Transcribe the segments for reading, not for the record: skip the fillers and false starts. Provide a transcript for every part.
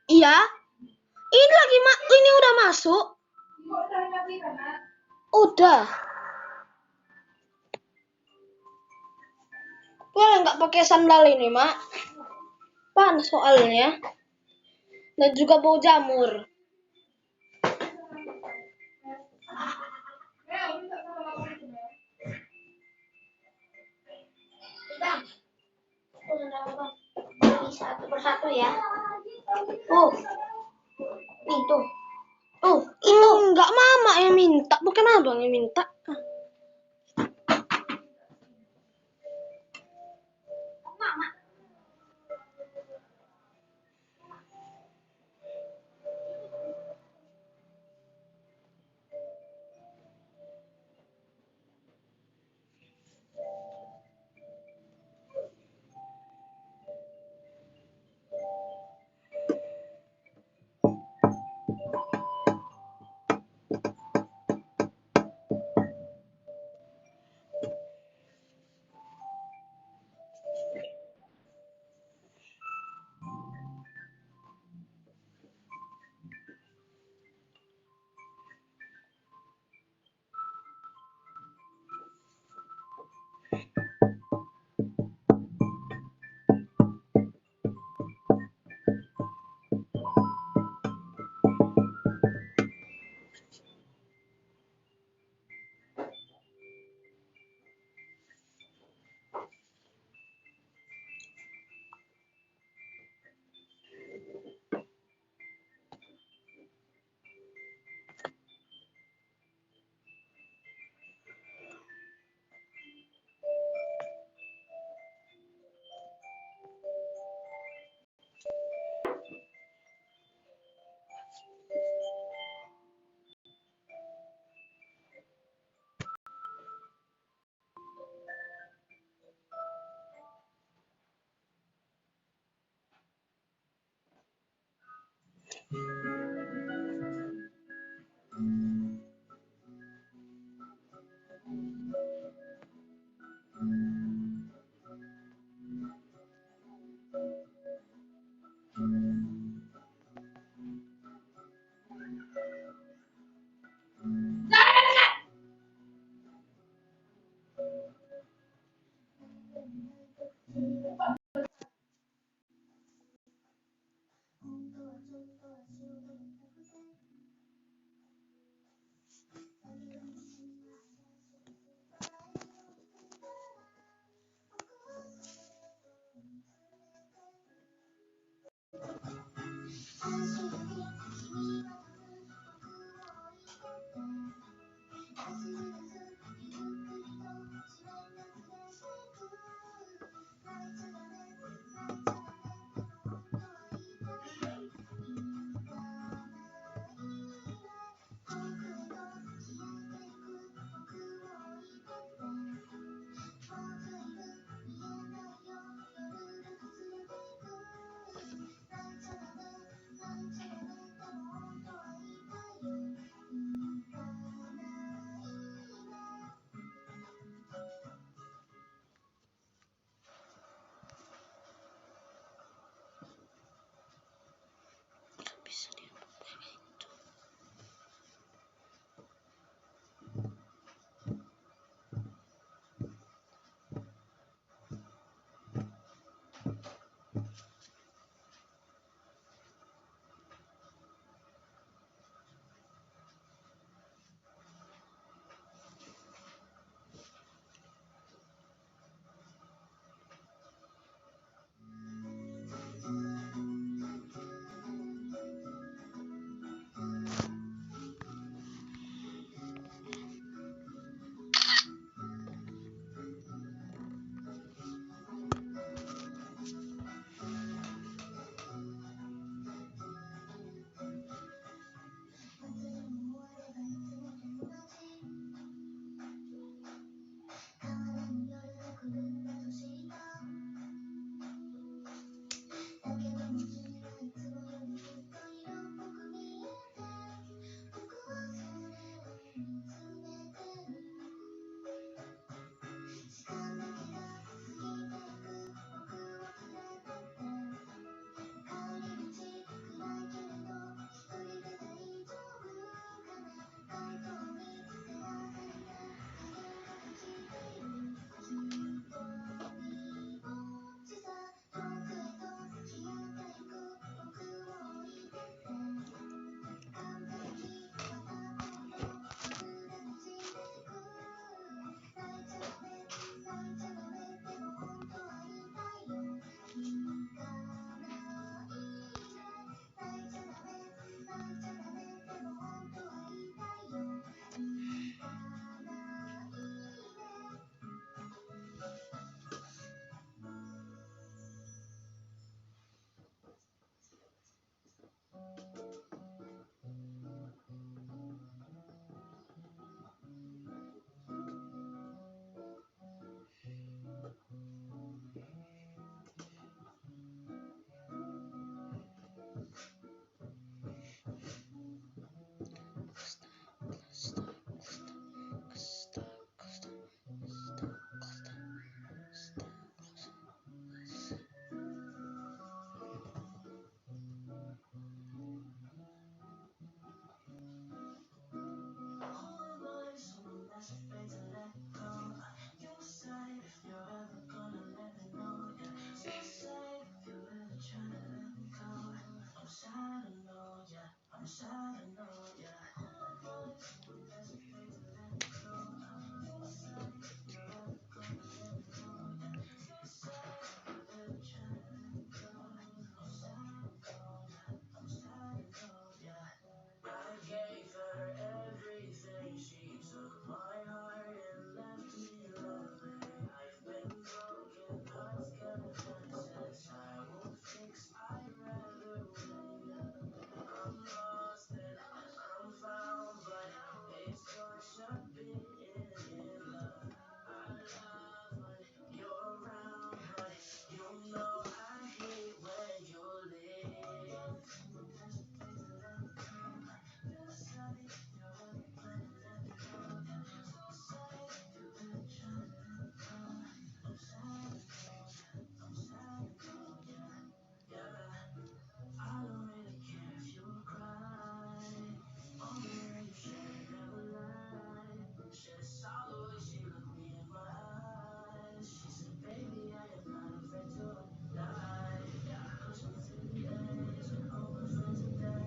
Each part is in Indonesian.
Iya, ini lagi ini udah masuk. Udah. Boleh nggak pakai sandal ini, Mak? Panas soalnya. Dan juga bau jamur. Satu persatu ya. Nih tuh. Itu enggak mama yang minta, bukan abang yang minta. Mama.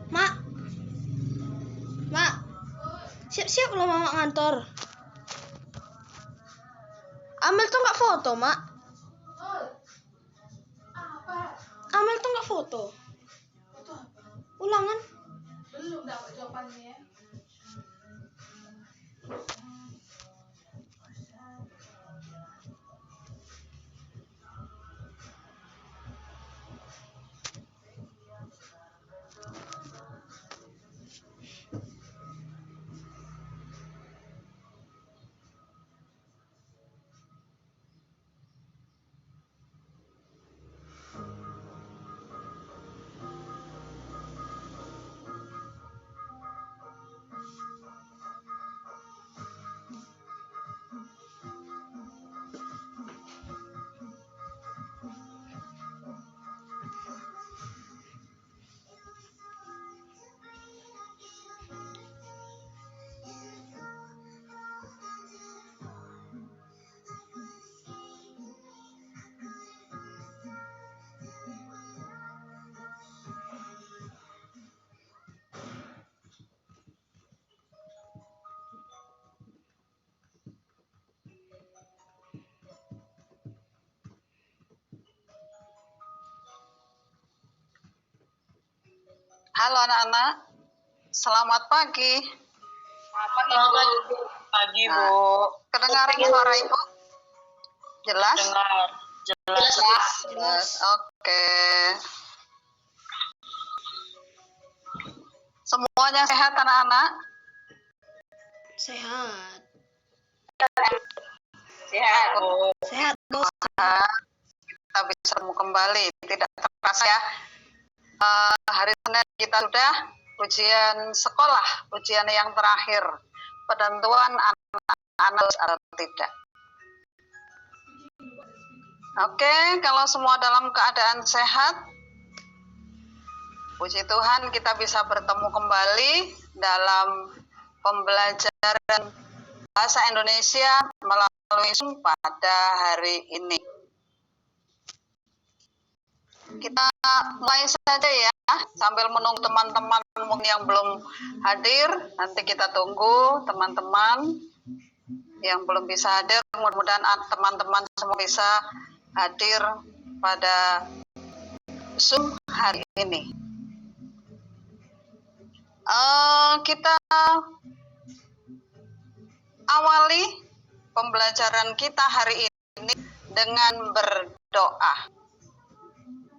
Mak, mak, siap-siap lo mama ngantor. Amel tuh nggak foto, mak. Amel tuh nggak foto. Ulangan. Belum dapat jawabannya. Halo anak-anak, selamat pagi. Selamat pagi, Bu. Kedengaran suara Ibu? Jelas? Dengar. Jelas. Oke. Semuanya sehat anak-anak? Sehat. Sehat, Bu. Sehat, bos. Kita bisa bertemu kembali, tidak terasa ya. Hari Senin kita sudah ujian sekolah, ujian yang terakhir, penentuan anak-anak atau tidak. Oke, kalau semua dalam keadaan sehat, puji Tuhan kita bisa bertemu kembali dalam pembelajaran bahasa Indonesia melalui Zoom pada hari ini. Kita mulai saja ya, sambil menunggu teman-teman yang belum hadir. Nanti kita tunggu teman-teman yang belum bisa hadir. Mudah-mudahan teman-teman semua bisa hadir pada Zoom hari ini. Kita awali pembelajaran kita hari ini dengan berdoa.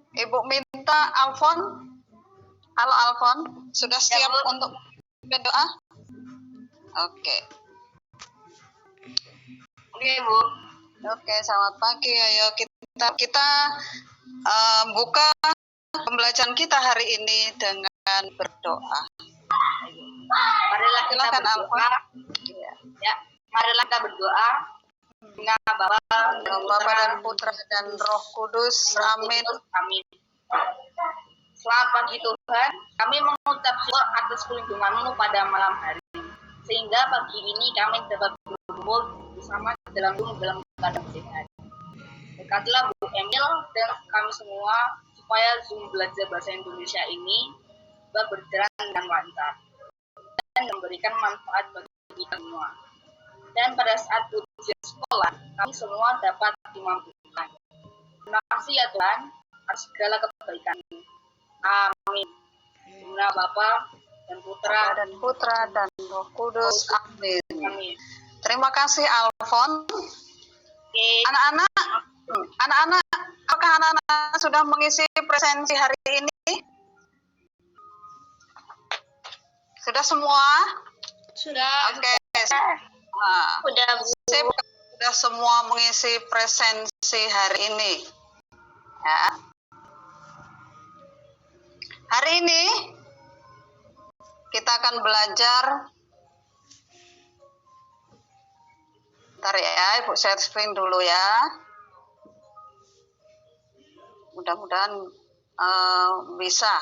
Ibu minta Alfon. Halo Alfon, sudah siap untuk berdoa? Oke. Oke, Bu. Oke, selamat pagi. Ayo kita buka pembelajaran kita hari ini dengan berdoa. Marilah kita Silakan berdoa. Alfon. Ya, marilah kita berdoa. Dengan Bapa dan Putra dan Roh Kudus. Amin. Amin. Selamat pagi Tuhan, kami mengucap syukur atas perlindungan-Mu pada malam hari, sehingga pagi ini kami dapat berkumpul bersama dalam keadaan sehat. Berkatilah Bu Emil dan kami semua supaya Zoom belajar bahasa Indonesia ini juga berjalan dengan lancar dan memberikan manfaat bagi kita semua. Dan pada saat ujian sekolah, kami semua dapat dimampukan. Terima kasih ya Tuhan atas segala kebaikan. Amin. Guna Bapa dan Putra dan Roh Kudus. Amin. Amin. Terima kasih Alfon. Oke. Anak-anak, apakah anak-anak sudah mengisi presensi hari ini? Sudah semua? Sudah. Oke. Nah, Udah, Bu. sip. Sudah semua mengisi presensi hari ini. Ya. Hari ini kita akan belajar. Bentar ya, Ibu share screen dulu ya. Mudah-mudahan bisa.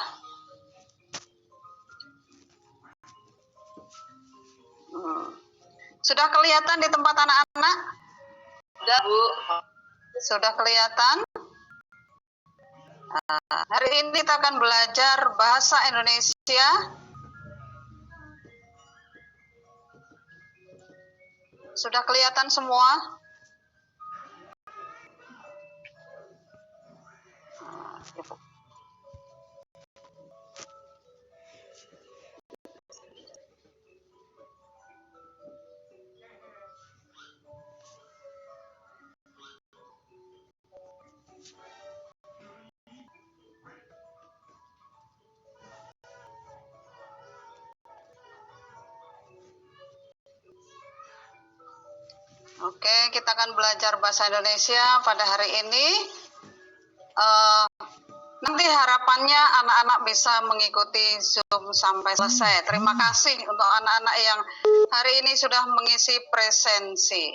Sudah kelihatan di tempat anak-anak? Sudah, Bu. Sudah kelihatan? Hari ini kita akan belajar bahasa Indonesia. Sudah kelihatan semua? Ibu. Oke, kita akan belajar bahasa Indonesia pada hari ini. Nanti harapannya anak-anak bisa mengikuti Zoom sampai selesai. Terima kasih untuk anak-anak yang hari ini sudah mengisi presensi.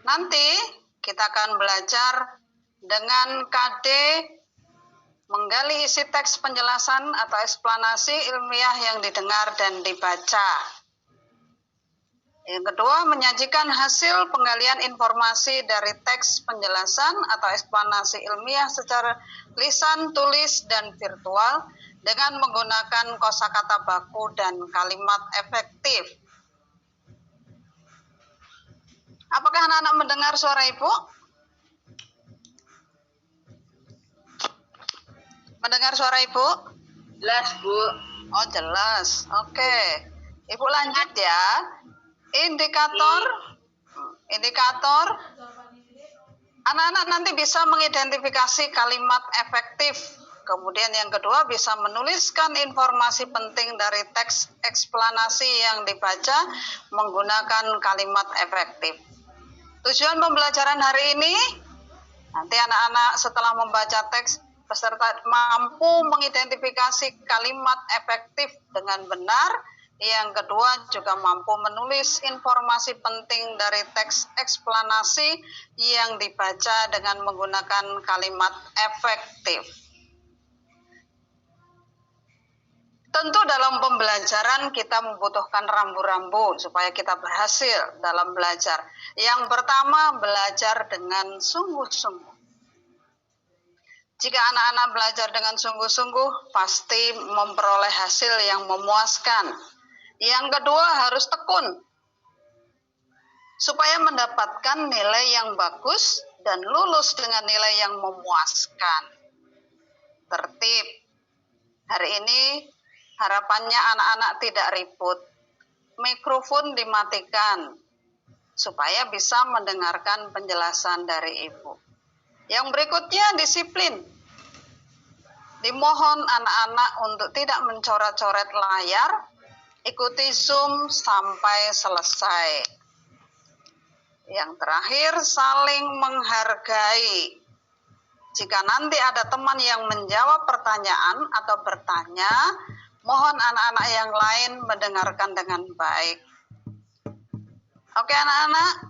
Nanti kita akan belajar dengan KD menggali isi teks penjelasan atau eksplanasi ilmiah yang didengar dan dibaca. Yang kedua, menyajikan hasil penggalian informasi dari teks penjelasan atau eksplanasi ilmiah secara lisan, tulis, dan virtual dengan menggunakan kosakata baku dan kalimat efektif. Apakah anak-anak mendengar suara Ibu? Mendengar suara Ibu? Jelas, Bu. Oh, jelas. Oke. Ibu lanjut ya. Indikator. Anak-anak nanti bisa mengidentifikasi kalimat efektif. Kemudian yang kedua bisa menuliskan informasi penting dari teks eksplanasi yang dibaca menggunakan kalimat efektif. Tujuan pembelajaran hari ini, nanti anak-anak setelah membaca teks, peserta mampu mengidentifikasi kalimat efektif dengan benar. Yang kedua juga mampu menulis informasi penting dari teks eksplanasi yang dibaca dengan menggunakan kalimat efektif. Tentu dalam pembelajaran kita membutuhkan rambu-rambu supaya kita berhasil dalam belajar. Yang pertama, belajar dengan sungguh-sungguh. Jika anak-anak belajar dengan sungguh-sungguh, pasti memperoleh hasil yang memuaskan. Yang kedua, harus tekun, supaya mendapatkan nilai yang bagus dan lulus dengan nilai yang memuaskan. Tertib. Hari ini harapannya anak-anak tidak ribut. Mikrofon dimatikan, supaya bisa mendengarkan penjelasan dari Ibu. Yang berikutnya, disiplin. Dimohon anak-anak untuk tidak mencoret-coret layar, ikuti Zoom sampai selesai. Yang terakhir, saling menghargai. Jika nanti ada teman yang menjawab pertanyaan atau bertanya, mohon anak-anak yang lain mendengarkan dengan baik. Oke anak-anak,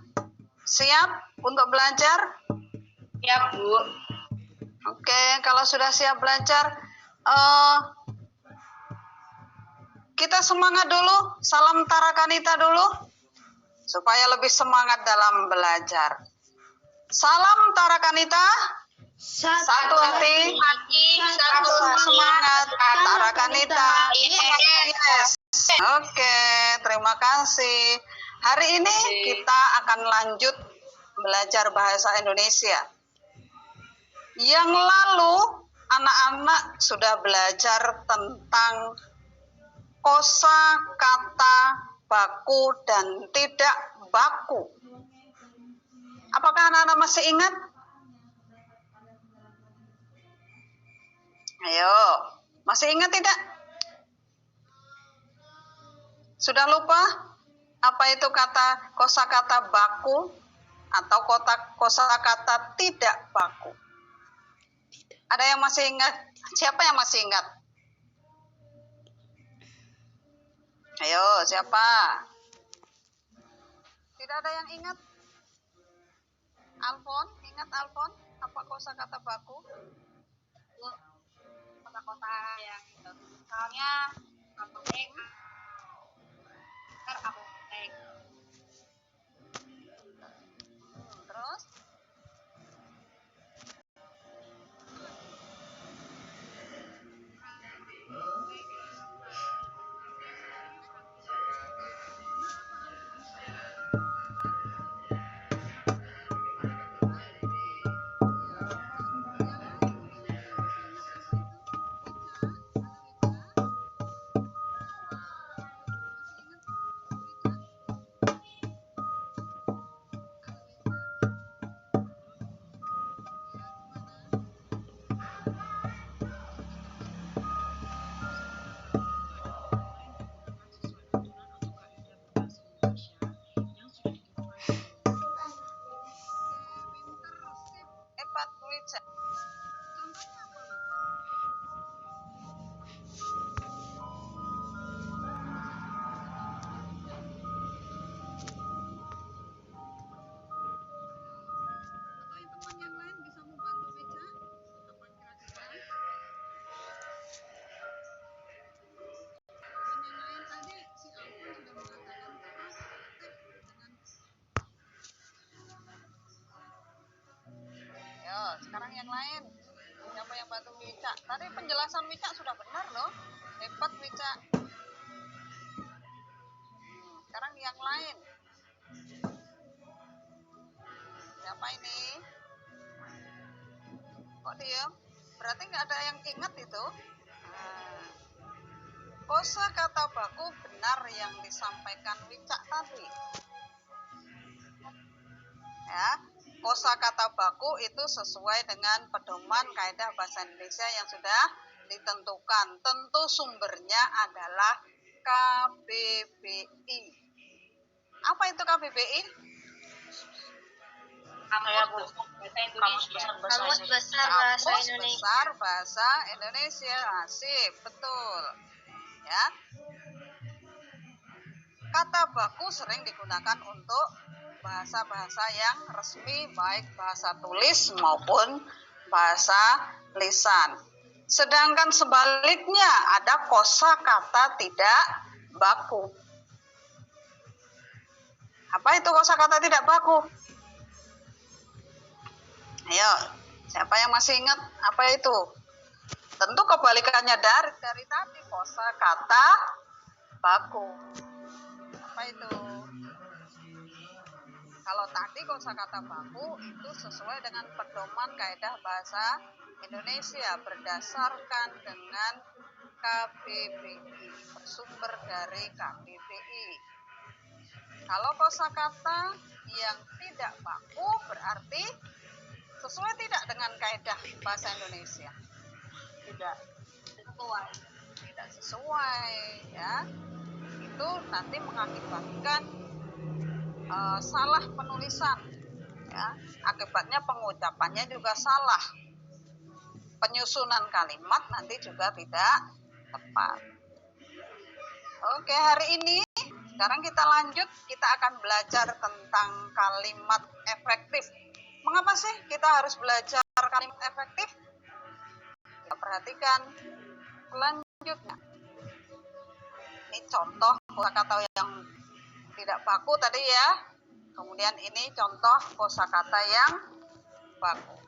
siap untuk belajar? Siap, Bu. Oke, kalau sudah siap belajar, kita semangat dulu, salam Tarakanita dulu, supaya lebih semangat dalam belajar. Salam Tarakanita. Satu hati, Satu semangat, Tara Kanita. Yes. Yes. Oke, terima kasih. Hari ini kita akan lanjut belajar bahasa Indonesia. Yang lalu anak-anak sudah belajar tentang kosakata baku dan tidak baku. Apakah anak-anak masih ingat? Ayo, masih ingat tidak? Sudah lupa apa itu kata kosakata baku atau kosakata tidak baku? Ada yang masih ingat? Siapa yang masih ingat? Ayo, siapa? Tidak ada yang ingat? Alfon, ingat Alfon? Apa kosakata baku? Kota-kota yang misalnya apotek, apotek. Terus? Hebat, Wicca. Contohnya apa, Wicca? Atau yang teman yang lain bisa membantu Wicca? Apa kira-kira? Teman yang lain tadi si Alfon sudah mengatakan apotek dengan. Yo, sekarang yang lain. Siapa yang bantu Wicca? Tadi penjelasan Wicca sudah benar loh. Hebat Wicca. Sekarang yang lain. Siapa ini? Kok diam? Berarti nggak ada yang ingat itu. Kosakata baku benar yang disampaikan Wicca tadi. Ya, kosakata baku itu sesuai dengan pedoman kaidah bahasa Indonesia yang sudah ditentukan. Tentu sumbernya adalah KBBI. Apa itu KBBI? Kamus Besar Bahasa Kamus Indonesia. Besar Bahasa Indonesia. Asik, betul. Ya. Kata baku sering digunakan untuk bahasa-bahasa yang resmi, baik bahasa tulis maupun bahasa lisan. Sedangkan sebaliknya ada kosakata tidak baku. Apa itu kosakata tidak baku? Ayo, siapa yang masih ingat apa itu? Tentu kebalikannya dari tadi, kosakata baku. Apa itu? Kalau tadi kosakata baku itu sesuai dengan pedoman kaidah bahasa Indonesia berdasarkan dengan KBBI, bersumber dari KBBI. Kalau kosakata yang tidak baku berarti sesuai tidak dengan kaidah bahasa Indonesia? Tidak sesuai, ya. Itu nanti mengakibatkan salah penulisan, ya. Akibatnya pengucapannya juga salah, penyusunan kalimat nanti juga tidak tepat. Oke, hari ini sekarang kita lanjut, kita akan belajar tentang kalimat efektif. Mengapa sih kita harus belajar kalimat efektif? Kita perhatikan selanjutnya. Ini contoh kosakata yang tidak baku tadi ya. Kemudian ini contoh kosakata yang baku.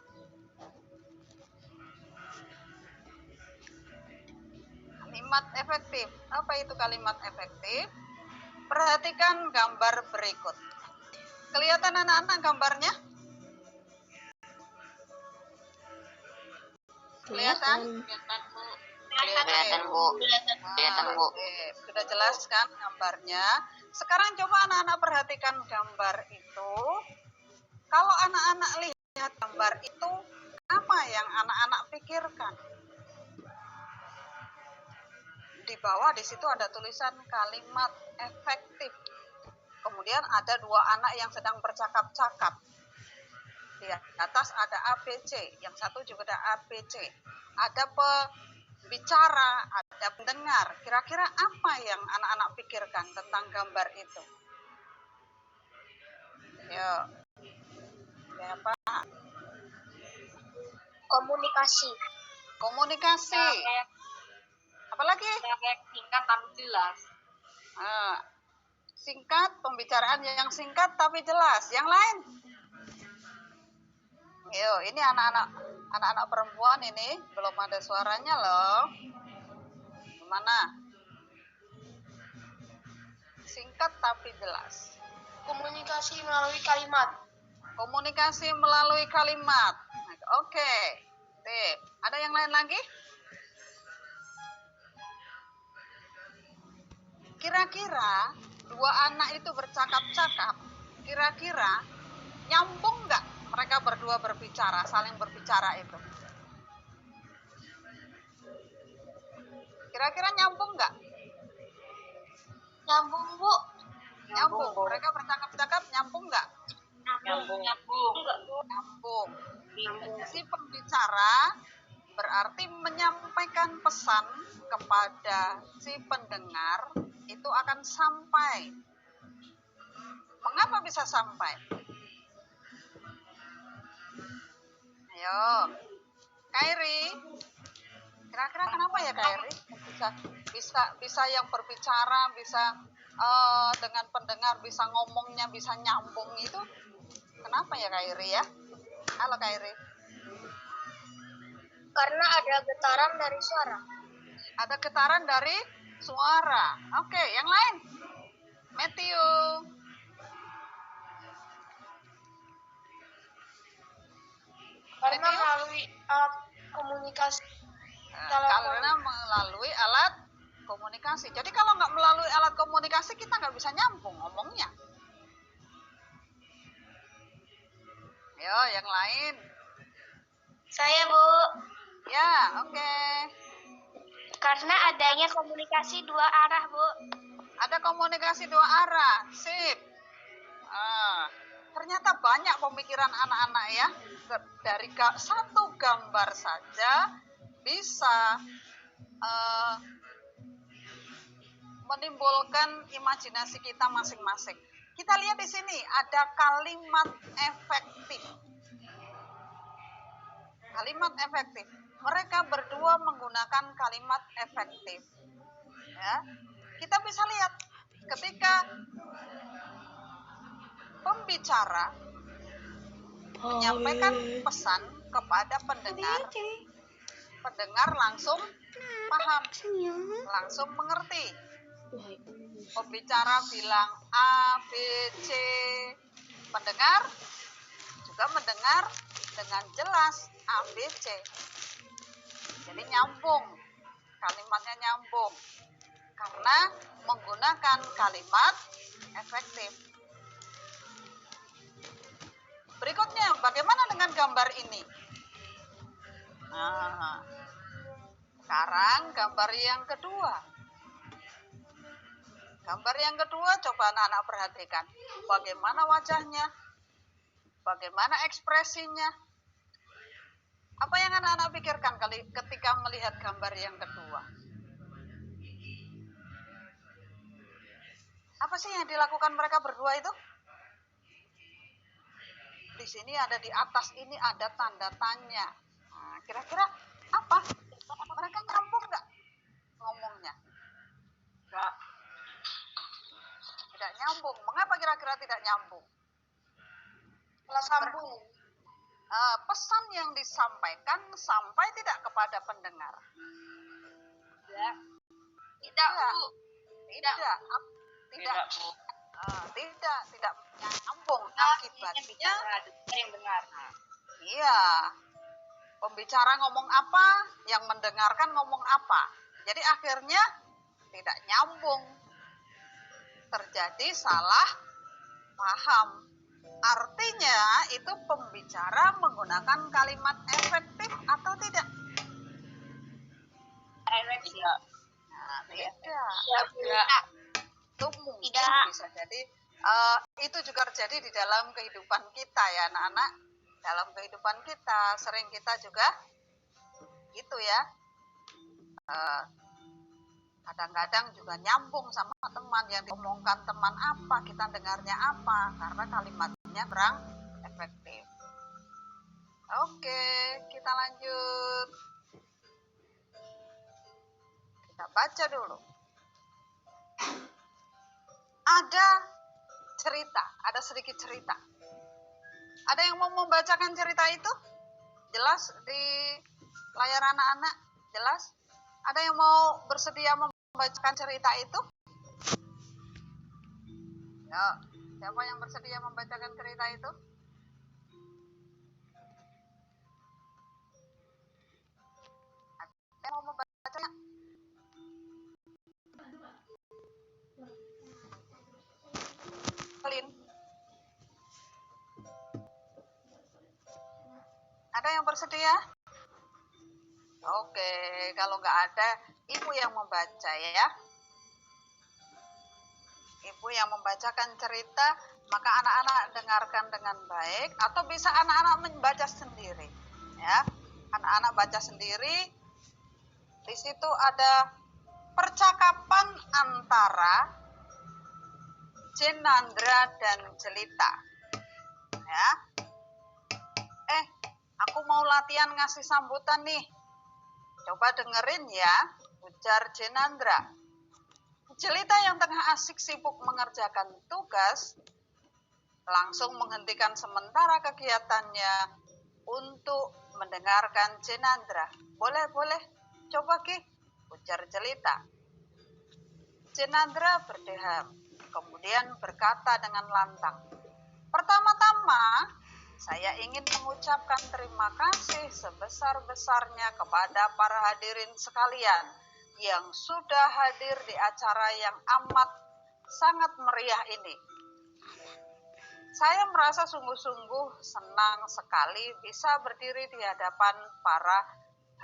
kalimat efektif. Apa itu kalimat efektif? Perhatikan gambar berikut. Kelihatan anak-anak gambarnya? Kelihatan? Kelihatan, Bu. Kelihatan, Bu. Kelihatan, Bu. Oke, sudah jelas kan gambarnya? Sekarang coba anak-anak perhatikan gambar itu. Kalau anak-anak lihat gambar itu, apa yang anak-anak pikirkan? Di bawah di situ ada tulisan kalimat efektif. Kemudian ada dua anak yang sedang bercakap-cakap. Di atas ada ABC, yang satu juga ada ABC. Ada pembicara, ada pendengar. Kira-kira apa yang anak-anak pikirkan tentang gambar itu? Yuk. Ya, Pak. Komunikasi. Komunikasi. Apalagi? Singkat tapi jelas. Singkat, pembicaraan yang singkat tapi jelas. Yang lain? Yuk, ini anak-anak perempuan ini belum ada suaranya loh. Gimana? Singkat tapi jelas. Komunikasi melalui kalimat. Komunikasi melalui kalimat. Oke. Sip. Ada yang lain lagi? Kira-kira dua anak itu bercakap-cakap, kira-kira nyambung nggak mereka berdua berbicara, saling berbicara itu? Kira-kira nyambung nggak? Nyambung, Bu. Nyambung. Mereka bercakap-cakap nyambung nggak? Nyambung. Nyambung. Si pembicara berarti menyampaikan pesan kepada si pendengar itu akan sampai. Mengapa bisa sampai? Ayo, Kairi. Kira-kira kenapa ya Kairi? Bisa yang berbicara, bisa dengan pendengar, bisa ngomongnya, bisa nyambung itu. Kenapa ya Kairi ya? Halo Kairi. Karena ada getaran dari suara. Ada getaran dari suara. Oke, yang lain? Matthew. Karena melalui alat komunikasi. Karena melalui alat komunikasi. Jadi kalau nggak melalui alat komunikasi kita nggak bisa nyambung ngomongnya. Yo, yang lain? Saya, Bu. Ya, oke. Karena adanya komunikasi dua arah, Bu. Ada komunikasi dua arah. Sip. Ternyata banyak pemikiran anak-anak ya. Dari satu gambar saja bisa menimbulkan imajinasi kita masing-masing. Kita lihat di sini ada kalimat efektif. Kalimat efektif. Mereka berdua menggunakan kalimat efektif. Ya. Kita bisa lihat ketika pembicara menyampaikan pesan kepada pendengar, pendengar langsung paham, langsung mengerti. Pembicara bilang A, B, C, pendengar juga mendengar dengan jelas A, B, C. Jadi nyambung, kalimatnya nyambung karena menggunakan kalimat efektif. Berikutnya, bagaimana dengan gambar ini? Nah, sekarang gambar yang kedua. Gambar yang kedua, coba anak-anak perhatikan. Bagaimana wajahnya? Bagaimana ekspresinya? Apa yang anak-anak pikirkan ketika melihat gambar yang kedua? Apa sih yang dilakukan mereka berdua itu? Di sini ada di atas ini ada tanda tanya. Nah, kira-kira apa? Mereka nyambung nggak ngomongnya? Nggak. Tidak nyambung. Mengapa kira-kira tidak nyambung? Salah sambung. Pesan yang disampaikan sampai tidak kepada pendengar? Ya. Tidak, Bu. Tidak. Tidak, Bu. Tidak nyambung akibatnya. Yang dengar. Iya. Pembicara ngomong apa, yang mendengarkan ngomong apa. Jadi akhirnya tidak nyambung. Terjadi salah paham. Artinya itu pembicara menggunakan kalimat efektif atau tidak? Efektif. Nah, tidak. Tidak. Itu mungkin Tidak. bisa jadi itu juga terjadi di dalam kehidupan kita ya anak-anak. Dalam kehidupan kita sering kita juga gitu ya. Kadang-kadang juga nyambung sama teman yang diomongkan teman apa, kita dengarnya apa, karena kalimatnya kurang efektif. Oke, kita lanjut. Kita baca dulu. Ada cerita, ada sedikit cerita. Ada yang mau membacakan cerita itu? Jelas di layar anak-anak? Jelas? Ada yang mau bersedia membacakan cerita itu? Ya, siapa yang bersedia membacakan cerita itu? Ada yang mau membacanya? Lin. Ada yang bersedia? Oke, kalau nggak ada, ibu yang membaca ya. Ibu yang membacakan cerita, maka anak-anak dengarkan dengan baik, atau bisa anak-anak membaca sendiri. Ya, anak-anak baca sendiri. Di situ ada percakapan antara Jenandra dan Jelita. Ya, aku mau latihan ngasih sambutan nih. Coba dengerin ya, ujar Jenandra. Jelita yang tengah asik sibuk mengerjakan tugas, langsung menghentikan sementara kegiatannya untuk mendengarkan Jenandra. Boleh, coba Ki, ujar Jelita. Jenandra berdeham, kemudian berkata dengan lantang. Pertama-tama, saya ingin mengucapkan terima kasih sebesar-besarnya kepada para hadirin sekalian yang sudah hadir di acara yang amat sangat meriah ini. Saya merasa sungguh-sungguh senang sekali bisa berdiri di hadapan para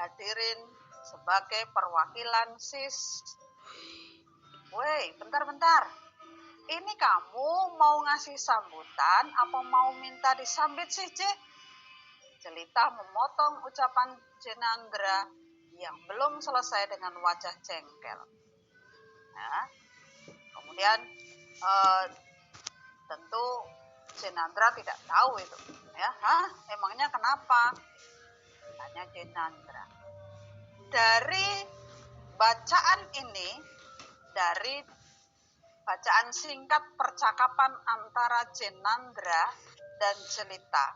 hadirin sebagai perwakilan SIS. Woi, bentar. Ini kamu mau ngasih sambutan apa mau minta disambit sih, Cik? Jelita memotong ucapan Jenandra yang belum selesai dengan wajah jengkel. Nah, kemudian tentu Jenandra tidak tahu itu. Ya, emangnya kenapa? Tanya Jenandra. Dari bacaan ini, dari bacaan singkat percakapan antara Jenandra dan Jelita,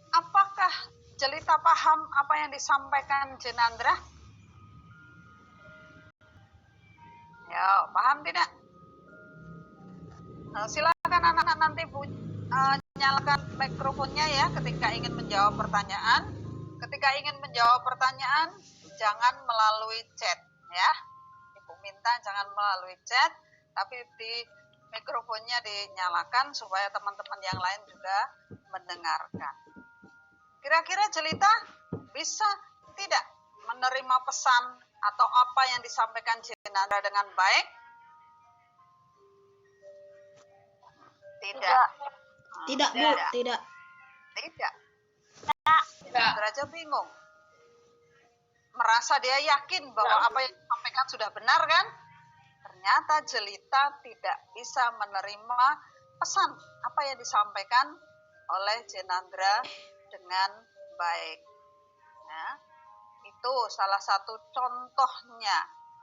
apakah Jelita paham apa yang disampaikan Jenandra? Ya, paham tidak? Silakan anak-anak nanti nyalakan mikrofonnya ya ketika ingin menjawab pertanyaan. Ketika ingin menjawab pertanyaan, jangan melalui chat ya. Ibu minta jangan melalui chat, tapi di mikrofonnya dinyalakan supaya teman-teman yang lain juga mendengarkan. Kira-kira Jelita bisa tidak menerima pesan atau apa yang disampaikan Jenandra dengan baik? Tidak. Tidak, Bu, tidak. Jenandra aja bingung. Merasa dia yakin bahwa apa yang disampaikan sudah benar kan? Ternyata Jelita tidak bisa menerima pesan apa yang disampaikan oleh Jenandra dengan baik. Nah, itu salah satu contohnya.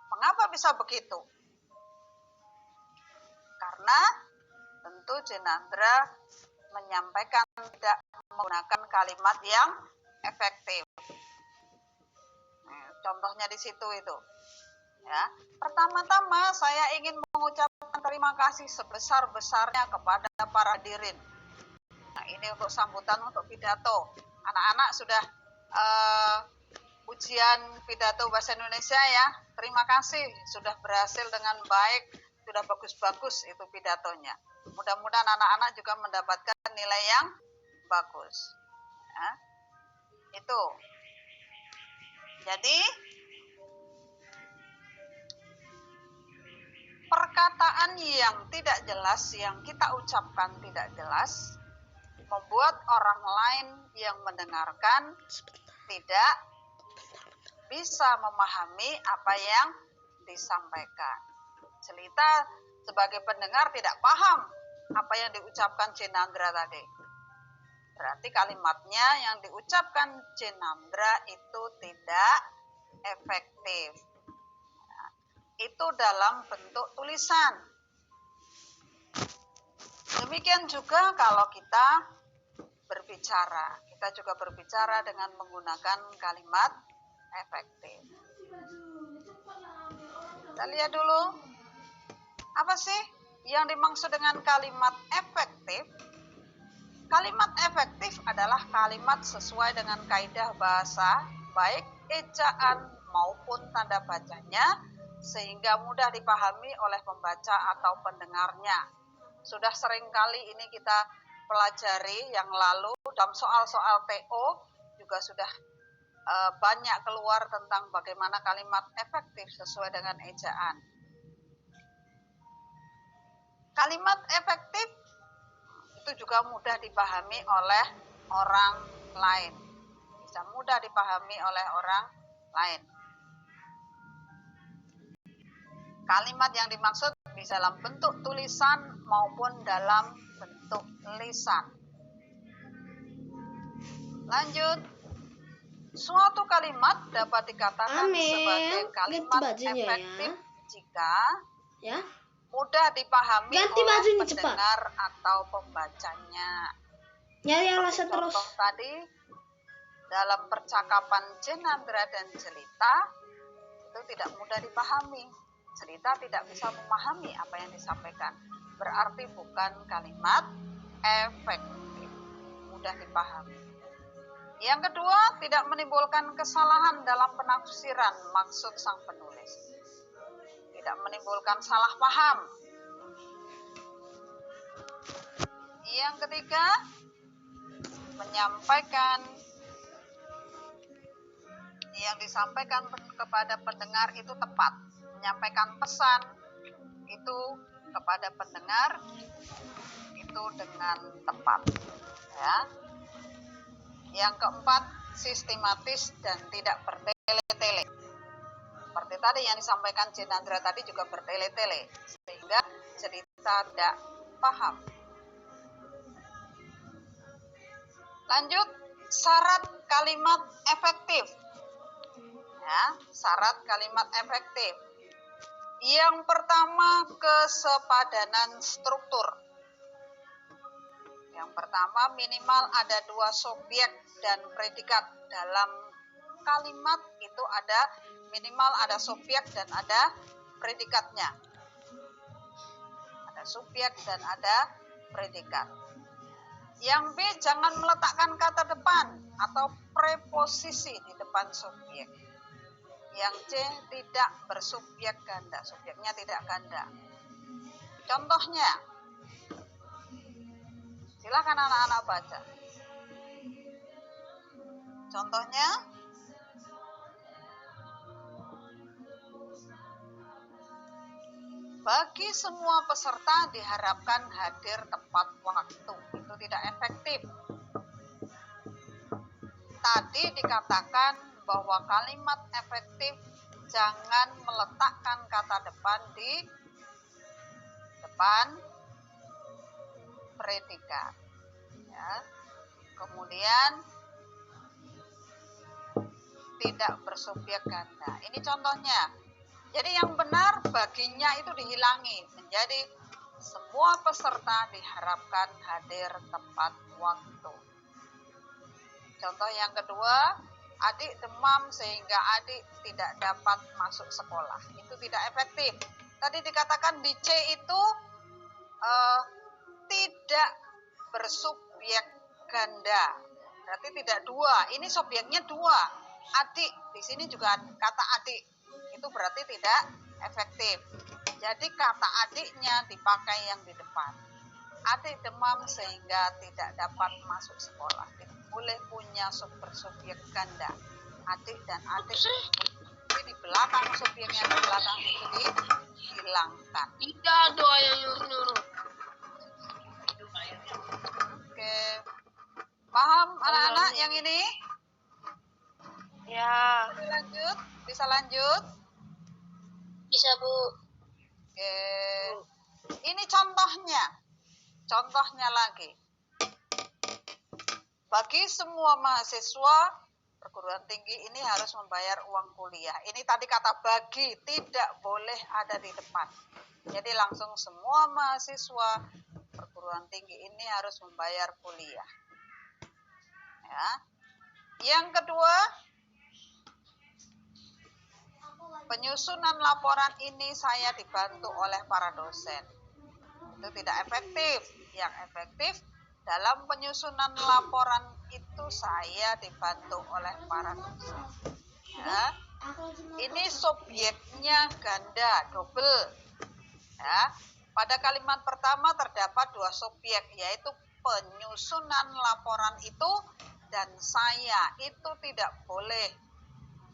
Mengapa bisa begitu? Karena tentu Jenandra menyampaikan tidak menggunakan kalimat yang efektif. Nah, contohnya di situ itu. Ya, pertama-tama saya ingin mengucapkan terima kasih sebesar-besarnya kepada para hadirin. Nah, ini untuk sambutan untuk pidato. Anak-anak sudah ujian pidato bahasa Indonesia ya. Terima kasih sudah berhasil dengan baik, sudah bagus-bagus itu pidatonya. Mudah-mudahan anak-anak juga mendapatkan nilai yang bagus. Ya, itu. Jadi perkataan yang tidak jelas, yang kita ucapkan tidak jelas, membuat orang lain yang mendengarkan tidak bisa memahami apa yang disampaikan. Jelita sebagai pendengar tidak paham apa yang diucapkan Cenandra tadi. Berarti kalimatnya yang diucapkan Cenandra itu tidak efektif. Nah, itu dalam bentuk tulisan. Demikian juga kalau kita berbicara. Kita juga berbicara dengan menggunakan kalimat efektif. Kita lihat dulu. Apa sih yang dimaksud dengan kalimat efektif? Kalimat efektif adalah kalimat sesuai dengan kaidah bahasa, baik ejaan maupun tanda bacanya, sehingga mudah dipahami oleh pembaca atau pendengarnya. Sudah sering kali ini kita pelajari yang lalu dalam soal-soal TO juga sudah banyak keluar tentang bagaimana kalimat efektif sesuai dengan ejaan. Kalimat efektif itu juga mudah dipahami oleh orang lain. Bisa mudah dipahami oleh orang lain. Kalimat yang dimaksud bisa dalam bentuk tulisan maupun dalam bentuk lisan. Lanjut. Suatu kalimat dapat dikatakan sebagai kalimat efektif jika mudah dipahami oleh pendengar atau pembacanya. Contoh tadi dalam percakapan Cenandra dan Jelita itu tidak mudah dipahami. Jelita tidak bisa memahami apa yang disampaikan. Berarti bukan kalimat efektif, mudah dipahami. Yang kedua, tidak menimbulkan kesalahan dalam penafsiran maksud sang penulis. Tidak menimbulkan salah paham. Yang ketiga, menyampaikan yang disampaikan kepada pendengar itu tepat. Menyampaikan pesan itu kepada pendengar itu dengan tepat. Ya. Yang keempat, sistematis dan tidak bertele-tele. Seperti tadi yang disampaikan Cenandra tadi juga bertele-tele, sehingga cerita tidak paham. Lanjut, syarat kalimat efektif. Ya, syarat kalimat efektif. Yang pertama, kesepadanan struktur. Yang pertama, minimal ada 2 subjek dan predikat. Dalam kalimat itu ada minimal ada subjek dan ada predikatnya. Ada subjek dan ada predikat. Yang B, jangan meletakkan kata depan atau preposisi di depan subjek. Yang C, tidak bersubjek ganda. Subjeknya tidak ganda. Contohnya, silakan anak-anak baca. Contohnya, bagi semua peserta diharapkan hadir tepat waktu. Itu tidak efektif. Tadi dikatakan bahwa kalimat efektif jangan meletakkan kata depan di depan predikat. Ya. Kemudian tidak bersubjek ganda. Ini contohnya. Jadi yang benar baginya itu dihilangi menjadi semua peserta diharapkan hadir tepat waktu. Contoh yang kedua, Adik demam sehingga adik tidak dapat masuk sekolah. Itu tidak efektif. Tadi dikatakan di C itu tidak bersubjek ganda. Berarti tidak dua. Ini subjeknya dua. Adik. Di sini juga kata adik. Itu berarti tidak efektif. Jadi kata adiknya dipakai yang di depan. Adik demam sehingga tidak dapat masuk sekolah. Tidak boleh punya bersubjek ganda. Adik dan adik. Jadi di belakang subjeknya di belakang itu dihilangkan. Tidak ada yang nyuruh-nyuruh. Oke. Paham anak-anak yang ini? Ya, Bisa lanjut? bisa Bu. Oke. Ini contohnya. Contohnya lagi. Bagi semua mahasiswa perguruan tinggi ini harus membayar uang kuliah. Ini tadi kata bagi, tidak boleh ada di depan. Jadi langsung semua mahasiswa perguruan tinggi ini harus membayar kuliah. Ya. Yang kedua, penyusunan laporan ini saya dibantu oleh para dosen. Itu tidak efektif. Yang efektif dalam penyusunan laporan itu saya dibantu oleh para dosen. Ya. Ini subjeknya ganda, double. Ya. Pada kalimat pertama terdapat dua subjek, yaitu penyusunan laporan itu dan saya. Itu tidak boleh.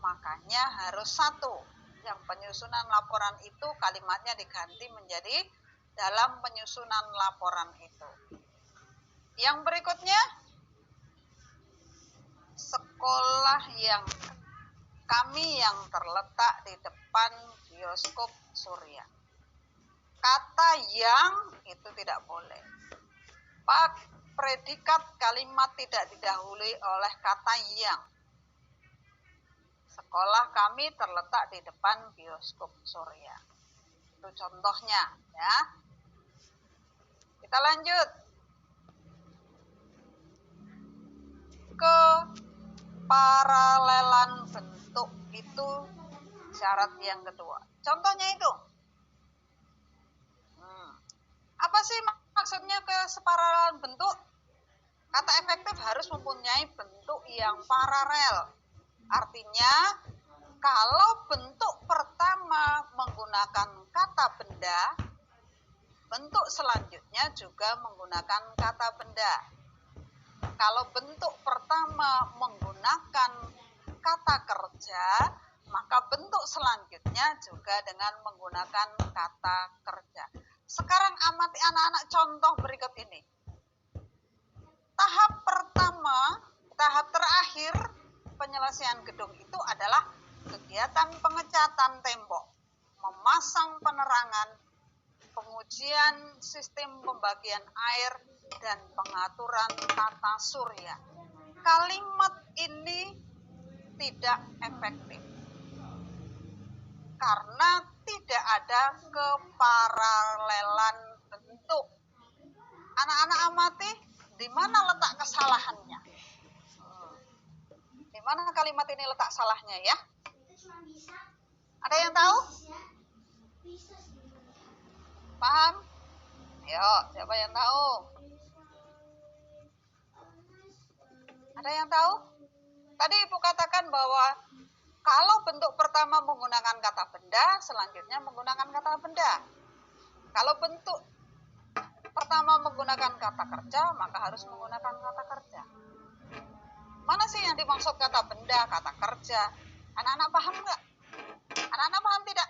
Makanya harus satu. Yang penyusunan laporan itu kalimatnya diganti menjadi dalam penyusunan laporan itu. Yang berikutnya, sekolah kami yang terletak di depan bioskop Surya. Kata yang itu tidak boleh. Predikat kalimat tidak didahului oleh kata yang. Sekolah kami terletak di depan bioskop Surya. Itu contohnya, ya. Kita lanjut. Keparalelan bentuk itu syarat yang kedua. Contohnya itu. Apa sih maksudnya keseparalelan bentuk? Kata efektif harus mempunyai bentuk yang paralel. Artinya, kalau bentuk pertama menggunakan kata benda, bentuk selanjutnya juga menggunakan kata benda. Kalau bentuk pertama menggunakan kata kerja, maka bentuk selanjutnya juga dengan menggunakan kata kerja. Sekarang amati anak-anak contoh berikut ini. Tahap pertama, tahap terakhir penyelesaian gedung itu adalah kegiatan pengecatan tembok, memasang penerangan, pengujian sistem pembagian air, dan pengaturan tata surya. Kalimat ini tidak efektif karena tidak ada keparalelan bentuk. Anak-anak amati, di mana letak kesalahannya? Di mana kalimat ini letak salahnya ya? Ada yang tahu? Paham? Yuk, siapa yang tahu? Ada yang tahu? Tadi Ibu katakan bahwa kalau bentuk pertama menggunakan kata benda, selanjutnya menggunakan kata benda. Kalau bentuk pertama menggunakan kata kerja, maka harus menggunakan kata kerja. Mana sih yang dimaksud kata benda, kata kerja? Anak-anak paham nggak? Anak-anak paham tidak?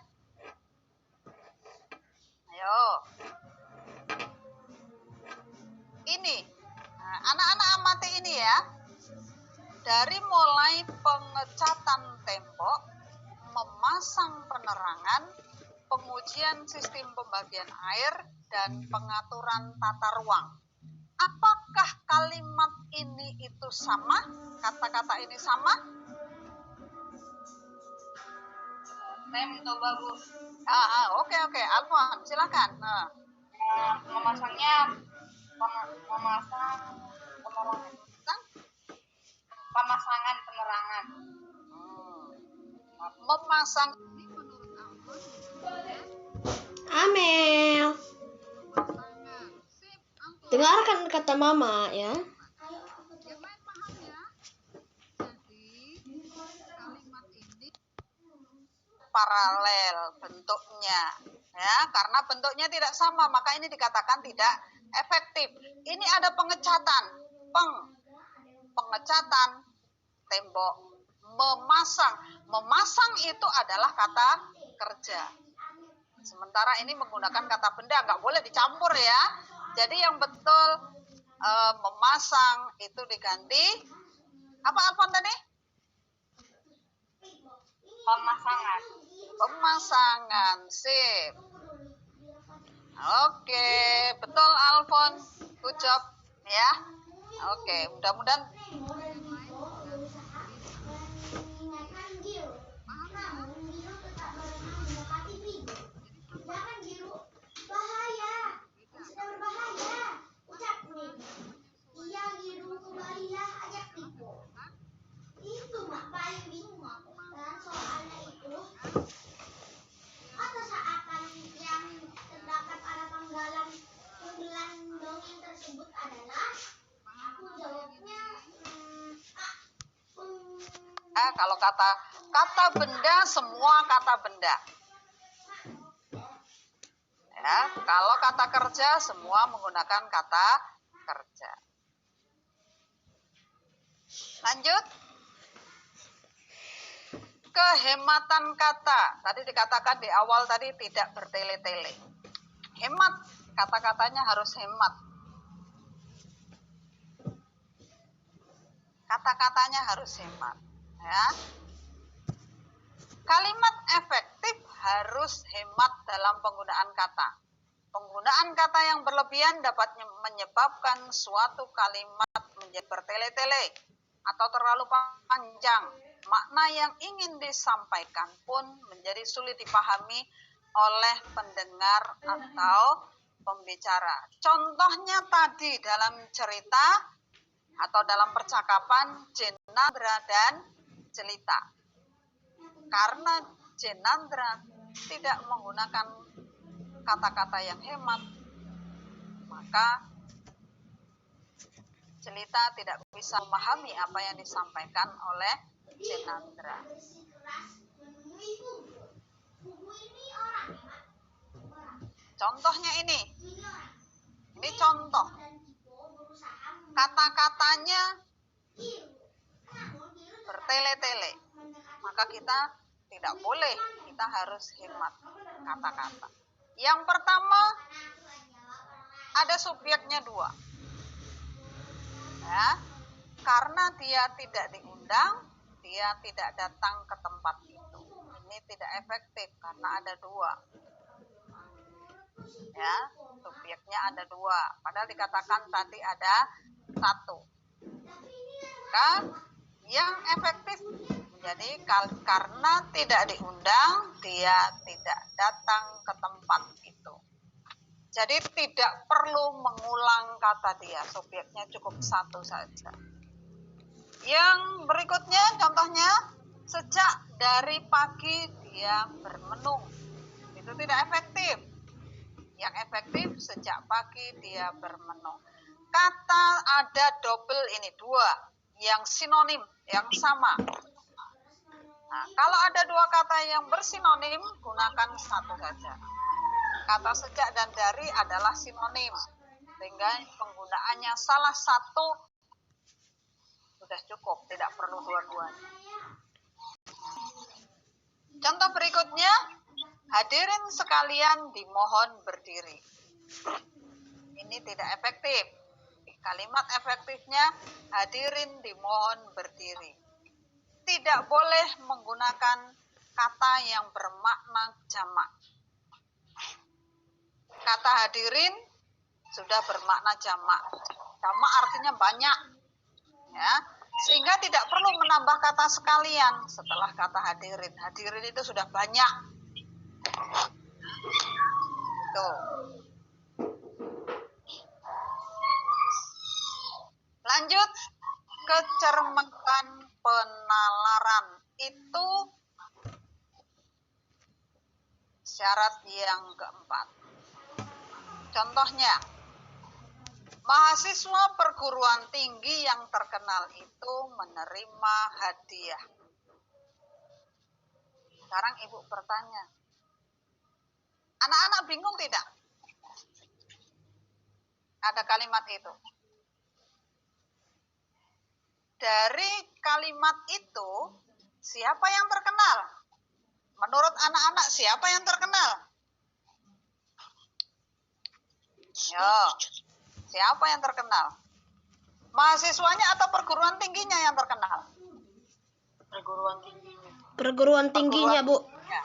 Ayo. Ini. Nah, anak-anak amati ini ya. Dari mulai pengecatan tembok, memasang penerangan, pengujian sistem pembagian air, dan pengaturan tata ruang. Apakah kalimat ini itu sama? Kata-kata ini sama? Saya mencoba, Bu. Oke. Alfon, silakan. Memasang penerangan. pemasangan penerangan. Memasang ini menurut Alfon Amel, pasangan. Sip, Alfon. dengarkan kata mama ya. Yang lain paham ya? Jadi kalimat ini paralel bentuknya, ya, karena bentuknya tidak sama, maka ini dikatakan tidak efektif. Ini ada pengecatan, pengecatan tembok, memasang itu adalah kata kerja. Sementara ini menggunakan kata benda, nggak boleh dicampur ya. Jadi yang betul memasang itu diganti apa Alfon tadi? Pemasangan. Pemasangan, sip. Oke, betul Alfon, good job ya. Oke, mudah-mudahan kalau kata benda, semua kata benda. Ya, kalau kata kerja semua menggunakan kata kerja. Lanjut. Kehematan kata. Tadi dikatakan di awal tadi tidak bertele-tele. Hemat, kata-katanya harus hemat. Kata-katanya harus hemat. Ya. Kalimat efektif harus hemat dalam penggunaan kata. Penggunaan kata yang berlebihan dapat menyebabkan suatu kalimat menjadi bertele-tele atau terlalu panjang. Makna yang ingin disampaikan pun menjadi sulit dipahami oleh pendengar atau pembicara. Contohnya tadi dalam cerita atau dalam percakapan Jenandra dan Jelita. Karena Jenandra tidak menggunakan kata-kata yang hemat, maka Jelita tidak bisa memahami apa yang disampaikan oleh Jenandra. Contohnya ini contoh. Kata-katanya bertele-tele, maka kita tidak boleh, kita harus hemat kata-kata. Yang pertama, ada subjeknya 2. Ya, karena dia tidak diundang, dia tidak datang ke tempat itu. Ini tidak efektif karena ada 2. Ya, subjeknya ada 2. Padahal dikatakan tadi ada 1. Maka yang efektif menjadi karena tidak diundang, dia tidak datang ke tempat itu. Jadi tidak perlu mengulang kata dia, subjeknya cukup 1 saja. Yang berikutnya contohnya, sejak dari pagi dia bermenung. Itu tidak efektif. Yang efektif sejak pagi dia bermenung. Kata ada double ini 2, yang sinonim, yang sama. Nah, kalau ada 2 kata yang bersinonim, gunakan 1 saja. Kata sejak dan dari adalah sinonim, sehingga penggunaannya salah satu sudah cukup, tidak perlu dua-duanya. Contoh berikutnya, hadirin sekalian dimohon berdiri. Ini tidak efektif. Kalimat efektifnya, hadirin dimohon berdiri. Tidak boleh menggunakan kata yang bermakna jamak. Kata hadirin sudah bermakna jamak. Jamak artinya banyak. Ya, sehingga tidak perlu menambah kata sekalian setelah kata hadirin. Hadirin itu sudah banyak. Tuh. Lanjut, kecermatan penalaran itu syarat yang keempat. Contohnya, mahasiswa perguruan tinggi yang terkenal itu menerima hadiah. Sekarang Ibu bertanya, anak-anak bingung tidak? Ada kalimat itu. Dari kalimat itu, siapa yang terkenal? Menurut anak-anak, siapa yang terkenal? Yo, siapa yang terkenal? Mahasiswanya atau perguruan tingginya yang terkenal? Perguruan tingginya, Bu. Ya.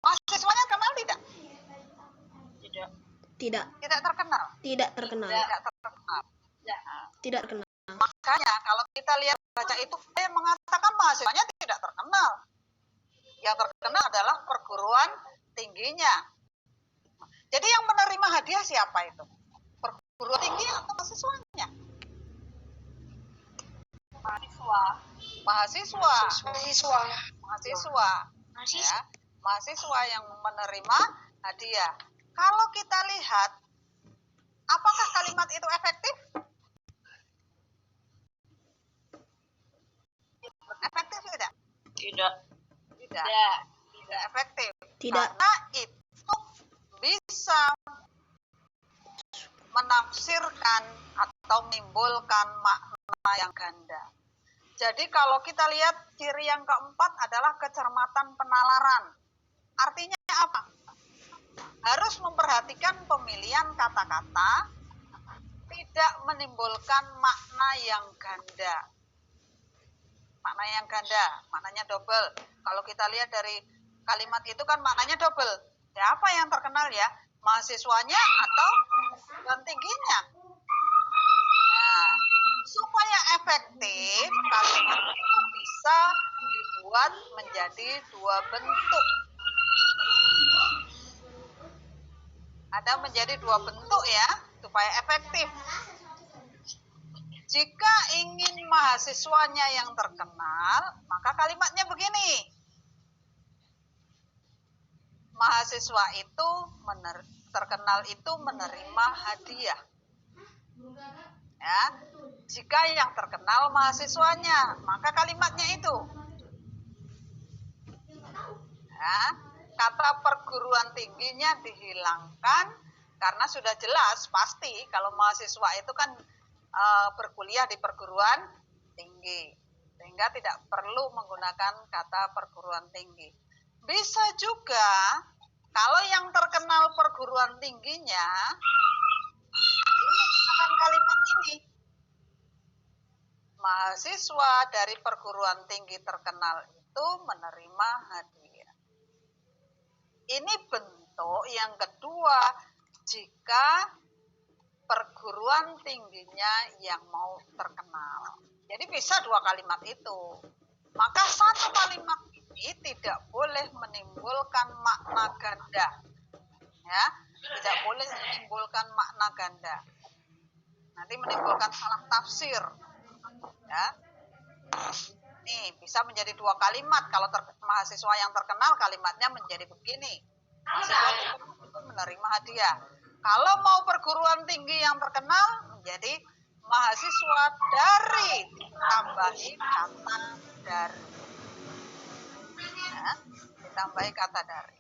Mahasiswanya kenal tidak? Tidak. Tidak terkenal. Tidak terkenal. Tidak terkenal. Tidak terkenal. Makanya kalau kita lihat baca itu, mengatakan mahasiswanya tidak terkenal. Yang terkenal adalah perguruan tingginya. Jadi yang menerima hadiah siapa itu? Perguruan tinggi atau mahasiswanya? Mahasiswa. Ya, mahasiswa yang menerima hadiah. Kalau kita lihat, apakah kalimat itu efektif? Efektif tidak? Tidak. Tidak efektif. Tidak. Karena itu bisa menafsirkan atau menimbulkan makna yang ganda. Jadi kalau kita lihat ciri yang keempat adalah kecermatan penalaran. Artinya apa? Harus memperhatikan pemilihan kata-kata, tidak menimbulkan makna yang ganda. Makna yang ganda, maknanya double. Kalau kita lihat dari kalimat itu kan maknanya double. Siapa yang terkenal ya? Mahasiswanya atau perguruan tingginya? Nah, supaya efektif, kalimat itu bisa dibuat menjadi dua bentuk. Ada menjadi dua bentuk ya, supaya efektif. Jika ingin mahasiswanya yang terkenal, maka kalimatnya begini. Mahasiswa itu terkenal itu menerima hadiah. Ya, jika yang terkenal mahasiswanya, maka kalimatnya itu. Ya, kata perguruan tingginya dihilangkan karena sudah jelas pasti kalau mahasiswa itu kan berkuliah di perguruan tinggi, sehingga tidak perlu menggunakan kata perguruan tinggi. Bisa juga kalau yang terkenal perguruan tingginya ini gunakan kalimat ini. Mahasiswa dari perguruan tinggi terkenal itu menerima hadiah. Ini bentuk yang kedua jika perguruan tingginya yang mau terkenal. Jadi bisa dua kalimat itu. Maka satu kalimat ini tidak boleh menimbulkan makna ganda. Ya, tidak boleh menimbulkan makna ganda. Nanti menimbulkan salah tafsir. Ya. Nih, bisa menjadi dua kalimat. Kalau mahasiswa yang terkenal kalimatnya menjadi begini. Mahasiswa itu menerima hadiah. Kalau mau perguruan tinggi yang terkenal menjadi mahasiswa dari ditambahi kata dari. Ya, ditambahi kata dari.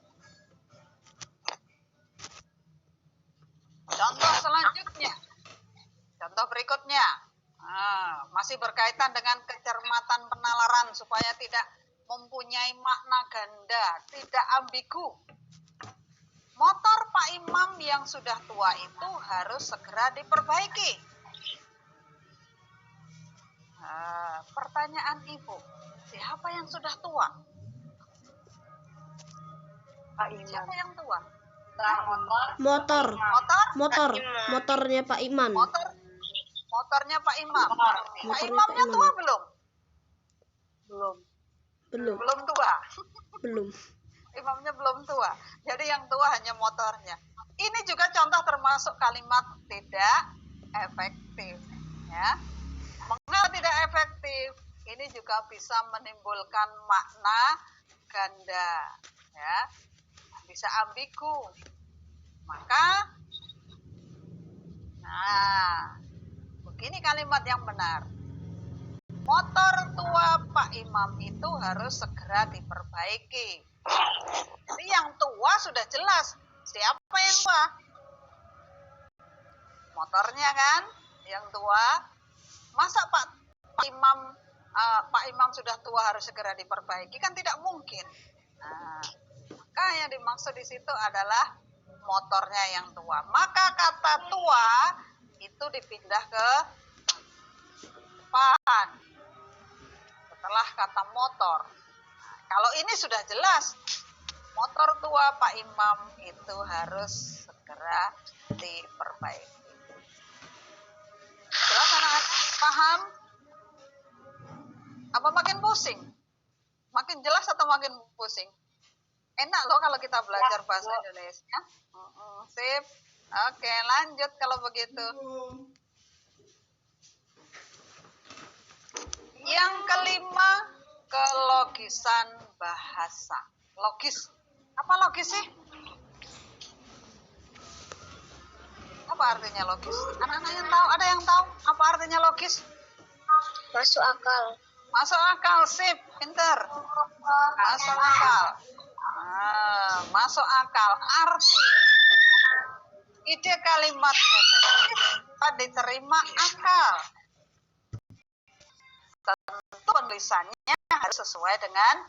Contoh selanjutnya. Contoh berikutnya. Masih berkaitan dengan kecermatan penalaran supaya tidak mempunyai makna ganda, tidak ambigu. Motor Pak Imam yang sudah tua itu harus segera diperbaiki. Pertanyaan Ibu, siapa yang sudah tua? Pak Imam. Siapa yang tua? Motor. Motor? Motornya Pak Iman. Motornya Pak Imam. Pak Motornya Imamnya Pak Imam. tua belum? Belum. Belum tua. Belum. Imamnya belum tua. Jadi yang tua hanya motornya. Ini juga contoh termasuk kalimat tidak efektif. Ya. tidak efektif, ini juga bisa menimbulkan makna ganda, ya, bisa ambigu. Maka, nah, begini kalimat yang benar. Motor tua Pak Imam itu harus segera diperbaiki. Jadi yang tua sudah jelas. Siapa yang tua? Motornya kan, yang tua. Masa Pak Imam sudah tua harus segera diperbaiki? Kan tidak mungkin. Nah, maka yang dimaksud di situ adalah motornya yang tua. Maka kata tua itu dipindah ke depan setelah kata motor. Nah, kalau ini sudah jelas, motor tua Pak Imam itu harus segera diperbaiki. Jelas anak-anak? Paham? Apa makin pusing? Makin jelas atau makin pusing? Enak loh kalau kita belajar bahasa Indonesia. Sip. Oke, lanjut kalau begitu. Yang kelima, kelogisan bahasa. Logis. Apa logis sih? Apa artinya logis? Anak-anak yang tahu? Ada yang tahu apa artinya logis? Masuk akal. Masuk akal, sip, pinter. Masuk akal. Masuk akal. Arti ide kalimat efektif diterima akal. Tentu penulisannya harus sesuai dengan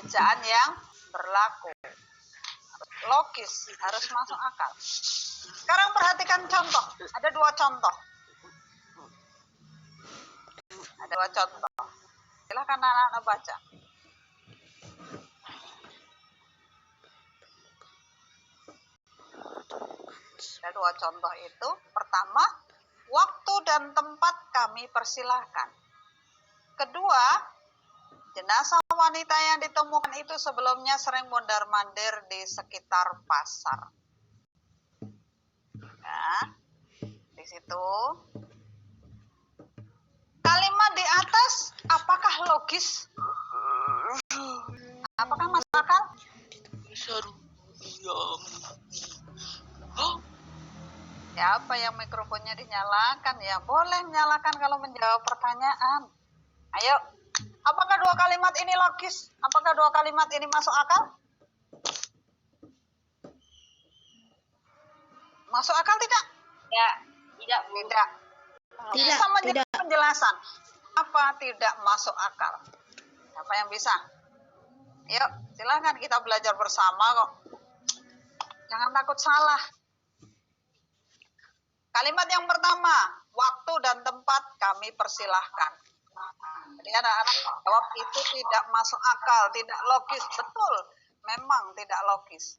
ejaan yang berlaku. Logis, harus masuk akal. Sekarang perhatikan contoh. Ada dua contoh. Silakan anak-anak baca. Ada dua contoh itu. Pertama, waktu dan tempat kami persilahkan. Kedua, jenazah wanita yang ditemukan itu sebelumnya sering mondar-mandir di sekitar pasar. Nah, di situ. Kalimat di atas, apakah logis? Apakah masuk akal? Siapa yang mikrofonnya dinyalakan? Ya, boleh menyalakan kalau menjawab pertanyaan. Ayo, apakah dua kalimat ini logis? Apakah dua kalimat ini masuk akal? Masuk akal tidak? Ya, tidak. Tidak. Tidak, Bisa menjadi tidak. penjelasan. Apa tidak masuk akal? Apa yang bisa? Yuk, silahkan kita belajar bersama kok. Jangan takut salah. Kalimat yang pertama, waktu dan tempat kami persilahkan. Jadi anak-anak jawab itu tidak masuk akal, tidak logis. Betul, memang tidak logis.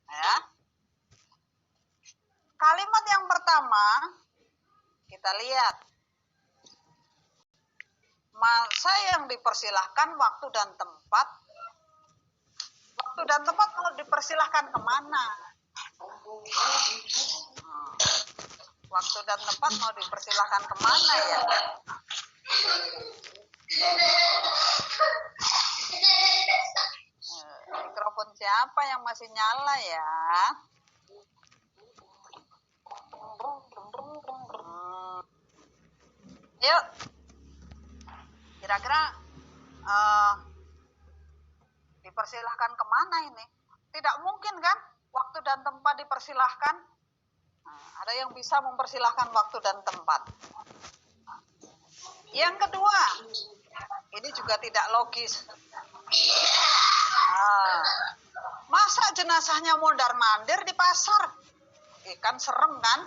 Ya. Kalimat yang pertama, kita lihat. Masa yang dipersilahkan waktu dan tempat. Waktu dan tempat mau dipersilahkan kemana? Waktu dan tempat mau dipersilahkan kemana ya? Mikrofon siapa yang masih nyala ya? Yuk, kira-kira dipersilahkan kemana ini? Tidak mungkin kan? Waktu dan tempat dipersilahkan. Ada yang bisa mempersilahkan waktu dan tempat. Yang kedua, ini juga tidak logis. Masa jenazahnya mondar-mandir di pasar? Kan serem kan?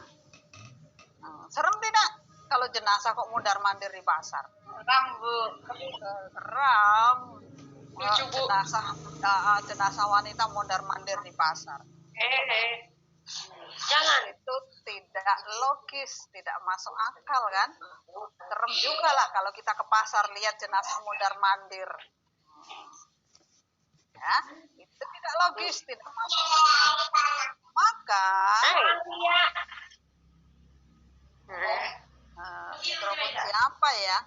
Serem tidak kalau jenazah kok mondar-mandir di pasar? Seram, Bu. Seram. Lucu, Bu. Jenazah wanita mondar-mandir di pasar. Jangan. Itu tidak logis, tidak masuk akal kan? Serem juga lah kalau kita ke pasar lihat jenazah mondar-mandir. Ya, itu tidak logis, tidak masuk akal. Maka mikrofon siapa ya?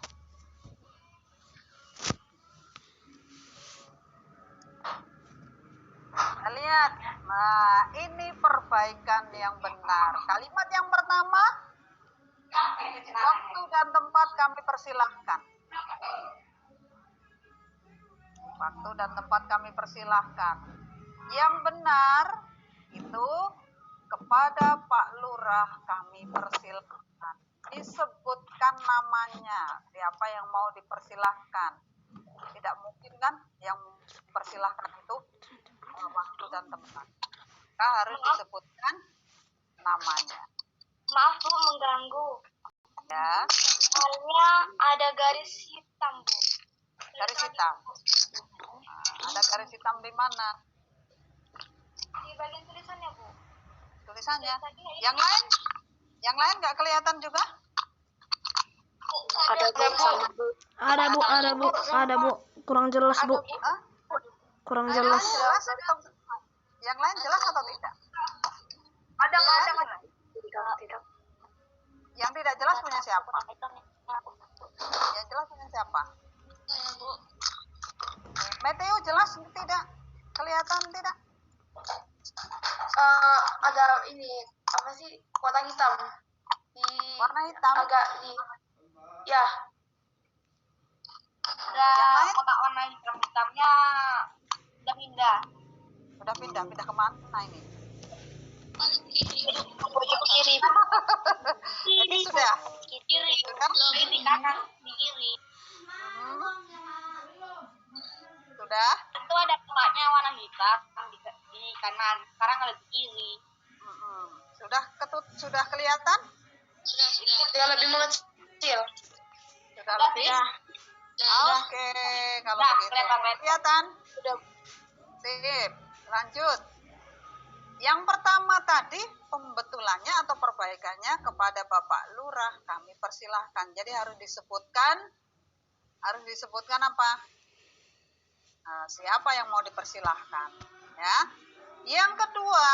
Lihat, nah ini perbaikan yang benar. Kalimat yang pertama, waktu dan tempat kami persilahkan. Waktu dan tempat kami persilahkan. Yang benar itu kepada Pak Lurah kami persilahkan. Disebutkan namanya, siapa yang mau dipersilahkan. Tidak mungkin kan yang persilahkan itu waktu dan tempat. Maka harus disebutkan namanya. Maaf Bu, mengganggu. Ya, Soalnya ada garis hitam Bu. garis hitam. Nah, ada garis hitam di mana? Di bagian tulisannya Bu. Tulisannya. Yang lain? Yang lain nggak kelihatan juga? Ada Bu. Ada bu, kurang jelas bu, Hah? kurang Yang jelas. lain jelas atau yang lain jelas atau tidak? Ada. Tidak. Yang tidak jelas punya siapa? Yang jelas punya siapa? Meteo jelas tidak? Kelihatan tidak? Ada ini apa sih kotak hitam di Warna hitam. agak di ya Yang lain? Kotak warna hitamnya udah pindah. Udah pindah kemana ini? Pojok kiri. Jadi sudah. Kiri. Sudah? Di kanan, di kiri. Sudah? Itu ada kotaknya warna hitam di kanan. Sekarang ada di kiri. Sudah kelihatan? sudah lebih mengecil. Sudah lebih? Oke, kalau Sudah, begitu. Kelihatan? Sudah. Sip, lanjut. Yang pertama tadi pembetulannya atau perbaikannya kepada Bapak Lurah kami persilahkan. Jadi harus disebutkan apa? Siapa yang mau dipersilahkan, ya. Yang kedua,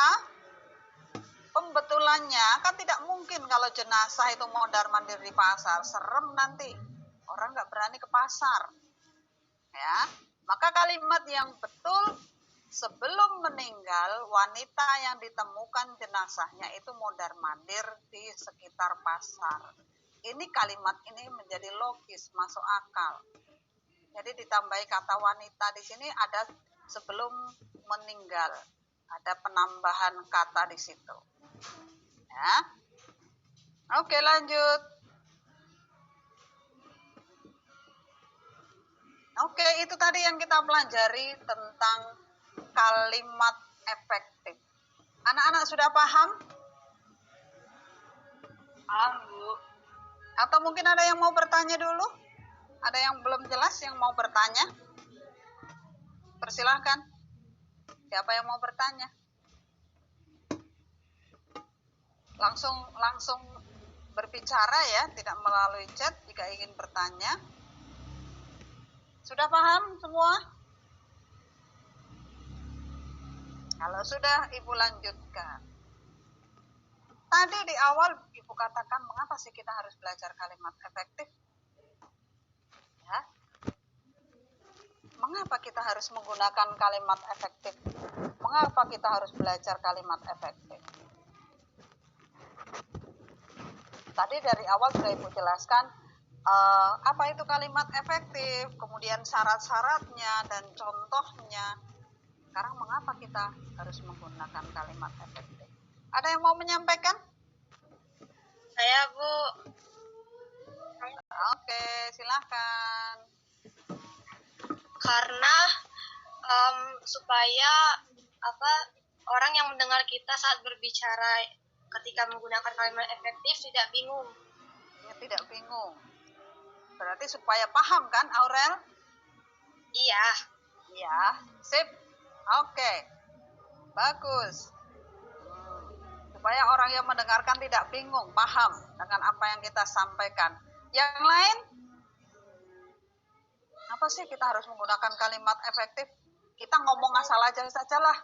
pembetulannya kan tidak mungkin kalau jenazah itu mondar-mandir di pasar, serem nanti. Orang nggak berani ke pasar. Ya. Maka kalimat yang betul, sebelum meninggal, wanita yang ditemukan jenazahnya itu mondar-mandir di sekitar pasar. Ini kalimat ini menjadi logis, masuk akal. Jadi ditambahi kata wanita di sini ada sebelum meninggal. Ada penambahan kata di situ. Ya. Oke, lanjut. Oke, itu tadi yang kita pelajari tentang kalimat efektif. Anak-anak sudah paham? Paham, Bu. Atau mungkin ada yang mau bertanya dulu? Ada yang belum jelas yang mau bertanya? Persilahkan. Siapa yang mau bertanya? Langsung berbicara ya, tidak melalui chat jika ingin bertanya. Sudah paham semua? Kalau sudah, Ibu lanjutkan. Tadi di awal Ibu katakan mengapa sih kita harus belajar kalimat efektif? Ya. Mengapa kita harus menggunakan kalimat efektif? Mengapa kita harus belajar kalimat efektif? Tadi dari awal sudah Ibu jelaskan apa itu kalimat efektif, kemudian syarat-syaratnya dan contohnya. Sekarang mengapa kita harus menggunakan kalimat efektif? Ada yang mau menyampaikan? Saya Bu. Oke, silakan. Karena supaya orang yang mendengar kita saat berbicara ketika menggunakan kalimat efektif tidak bingung. Ya, tidak bingung. Berarti supaya paham kan, Aurel? Iya. Iya, sip. Oke, bagus. Supaya orang yang mendengarkan tidak bingung, paham dengan apa yang kita sampaikan. Yang lain? Apa sih kita harus menggunakan kalimat efektif? Kita ngomong asal aja sajalah.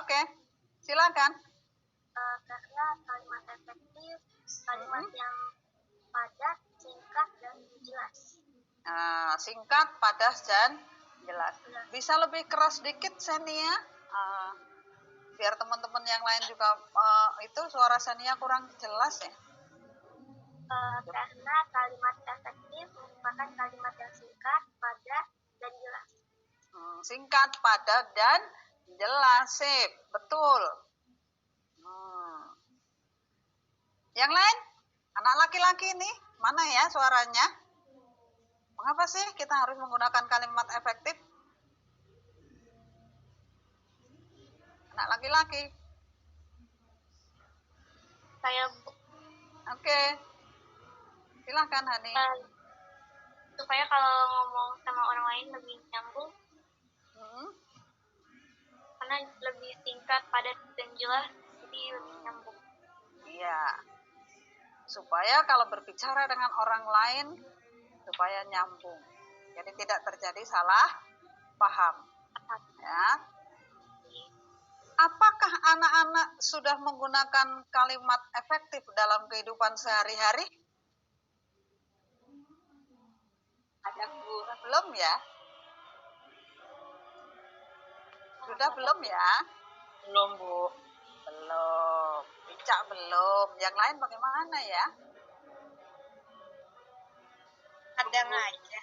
Oke, silakan. Karena kalimat efektif, kalimat yang padat, singkat, dan jelas. Singkat, padat, dan Jelas. Bisa lebih keras dikit Senia? Biar teman-teman yang lain juga itu suara Senia kurang jelas ya. Karena kalimat efektif merupakan kalimat yang singkat, padat, dan jelas. Singkat, padat, dan jelas. Sip, betul. Yang lain? Anak laki-laki nih, mana ya suaranya? Mengapa sih kita harus menggunakan kalimat efektif? Anak laki-laki. Saya Oke. Silakan Hani. supaya kalau ngomong sama orang lain lebih nyambung, karena lebih singkat, padat, dan jelas, jadi lebih nyambung. Iya. Supaya kalau berbicara dengan orang lain supaya nyambung. Jadi tidak terjadi salah paham. Ya. Apakah anak-anak sudah menggunakan kalimat efektif dalam kehidupan sehari-hari? Ada Bu. Belum ya? Sudah belum ya? Belum Bu. Belum. Ica belum. Yang lain bagaimana ya? Kadang aja.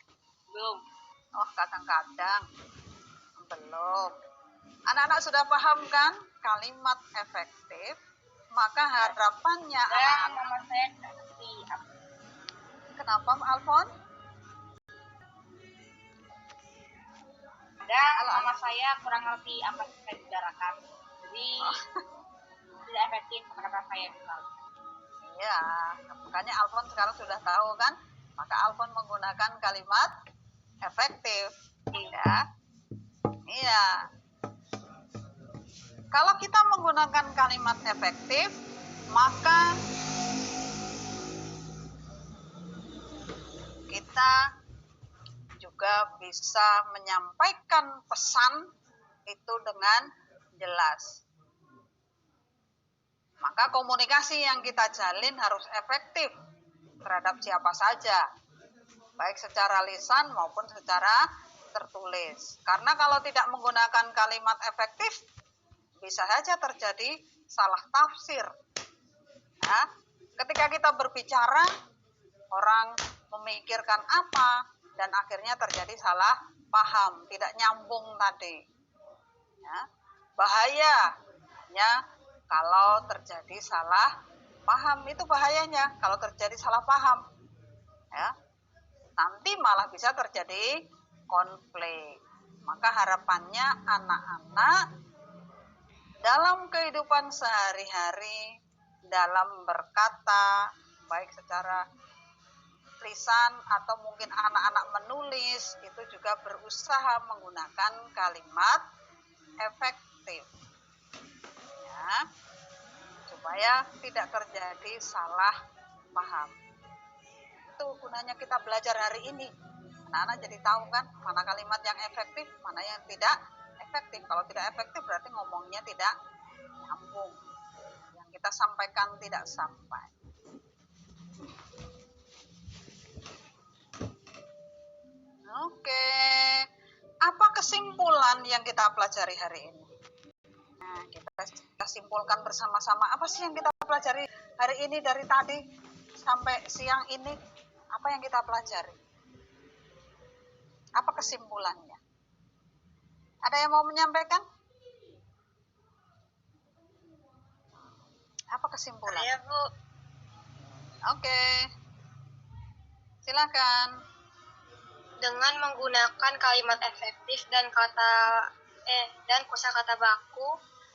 Belum. Oh, kadang-kadang. Belum. Anak-anak sudah paham kan kalimat efektif? Maka harapannya anak-anak. Nama saya nggak ngerti. Kenapa Alfon? Ada nama saya kurang ngerti apa yang saya bicarakan. Jadi tidak efektif kata-kata saya misalnya. Iya, makanya Alfon sekarang sudah tahu kan? Maka Alfon menggunakan kalimat efektif. Ya. Iya. Kalau kita menggunakan kalimat efektif, maka kita juga bisa menyampaikan pesan itu dengan jelas. Maka komunikasi yang kita jalin harus efektif terhadap siapa saja, baik secara lisan maupun secara tertulis. Karena kalau tidak menggunakan kalimat efektif, bisa saja terjadi salah tafsir. Ya, ketika kita berbicara, orang memikirkan apa dan akhirnya terjadi salah paham, tidak nyambung tadi. Ya, bahayanya kalau terjadi salah paham, itu bahayanya kalau terjadi salah paham. Ya, nanti malah bisa terjadi konflik. Maka harapannya anak-anak dalam kehidupan sehari-hari, dalam berkata, baik secara lisan atau mungkin anak-anak menulis, itu juga berusaha menggunakan kalimat efektif. Ya, supaya tidak terjadi salah paham. Itu gunanya kita belajar hari ini. Anak-anak jadi tahu kan mana kalimat yang efektif, mana yang tidak efektif. Kalau tidak efektif berarti ngomongnya tidak nyambung. Yang kita sampaikan tidak sampai. Oke. Apa kesimpulan yang kita pelajari hari ini? Nah, kita simpulkan bersama-sama. Apa sih yang kita pelajari hari ini dari tadi sampai siang ini? Apa yang kita pelajari? Apa kesimpulannya? Ada yang mau menyampaikan? Apa kesimpulan? Ya, Bu. Oke. Silakan. Dengan menggunakan kalimat efektif dan kosakata baku,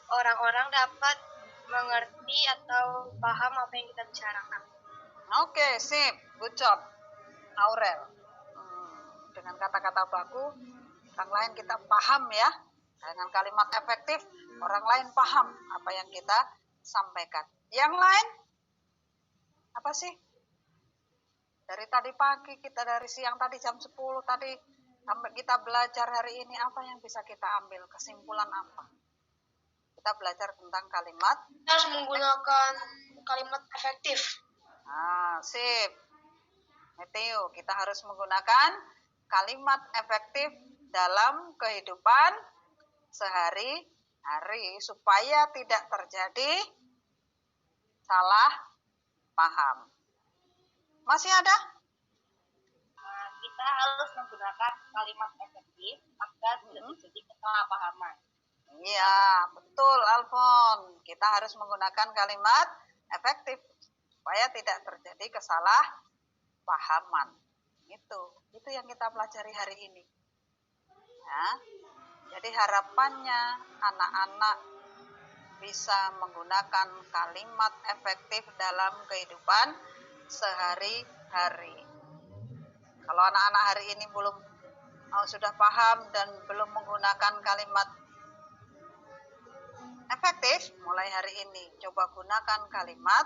orang-orang dapat mengerti atau paham apa yang kita bicarakan. Oke, sip. Good job. Aurel. Dengan kata-kata baku, orang lain kita paham ya. Dengan kalimat efektif, orang lain paham apa yang kita sampaikan. Yang lain? Apa sih? Dari tadi pagi, dari siang tadi jam 10 tadi, sampai kita belajar hari ini, apa yang bisa kita ambil? Kesimpulan apa? Kita belajar tentang kalimat. Kita harus menggunakan kalimat efektif. Sip. Meteo, kita harus menggunakan kalimat efektif dalam kehidupan sehari-hari supaya tidak terjadi salah paham. Masih ada? Kita harus menggunakan kalimat efektif agar tidak terjadi kesalahpahaman. Iya, betul Alfon. Kita harus menggunakan kalimat efektif supaya tidak terjadi kesalahpahaman. Itu yang kita pelajari hari ini. Ya, jadi harapannya anak-anak bisa menggunakan kalimat efektif dalam kehidupan sehari-hari. Kalau anak-anak hari ini sudah paham dan belum menggunakan kalimat efektif, mulai hari ini coba gunakan kalimat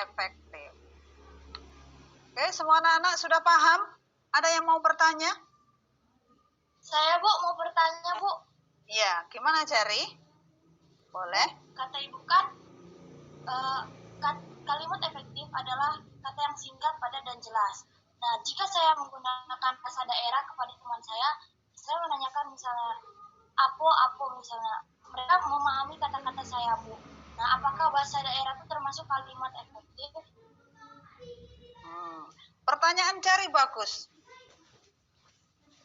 efektif. Oke, semua anak-anak sudah paham? Ada yang mau bertanya? Saya, Bu, mau bertanya, Bu. Iya, gimana Jerry? Boleh? Kata Ibu kan, kalimat efektif adalah kata yang singkat, padat, dan jelas. Nah, jika saya menggunakan bahasa daerah kepada teman saya menanyakan misalnya, apo misalnya. Mereka memahami kata-kata saya, Bu. Nah, apakah bahasa daerah itu termasuk kalimat efektif? Pertanyaan Jerry bagus.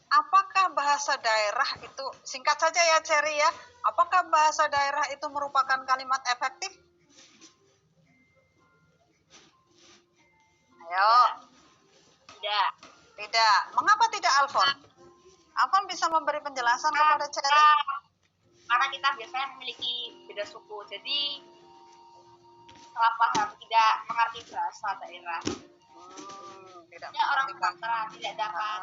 Apakah bahasa daerah itu, singkat saja ya Jerry ya, apakah bahasa daerah itu merupakan kalimat efektif? Ayo. Tidak. Mengapa tidak Alfon? Alfon bisa memberi penjelasan kepada Jerry? Karena kita biasanya memiliki beda suku, jadi salah paham, tidak mengerti bahasa daerah. Tidak Ya, orang mengerti Sumatera tidak dapat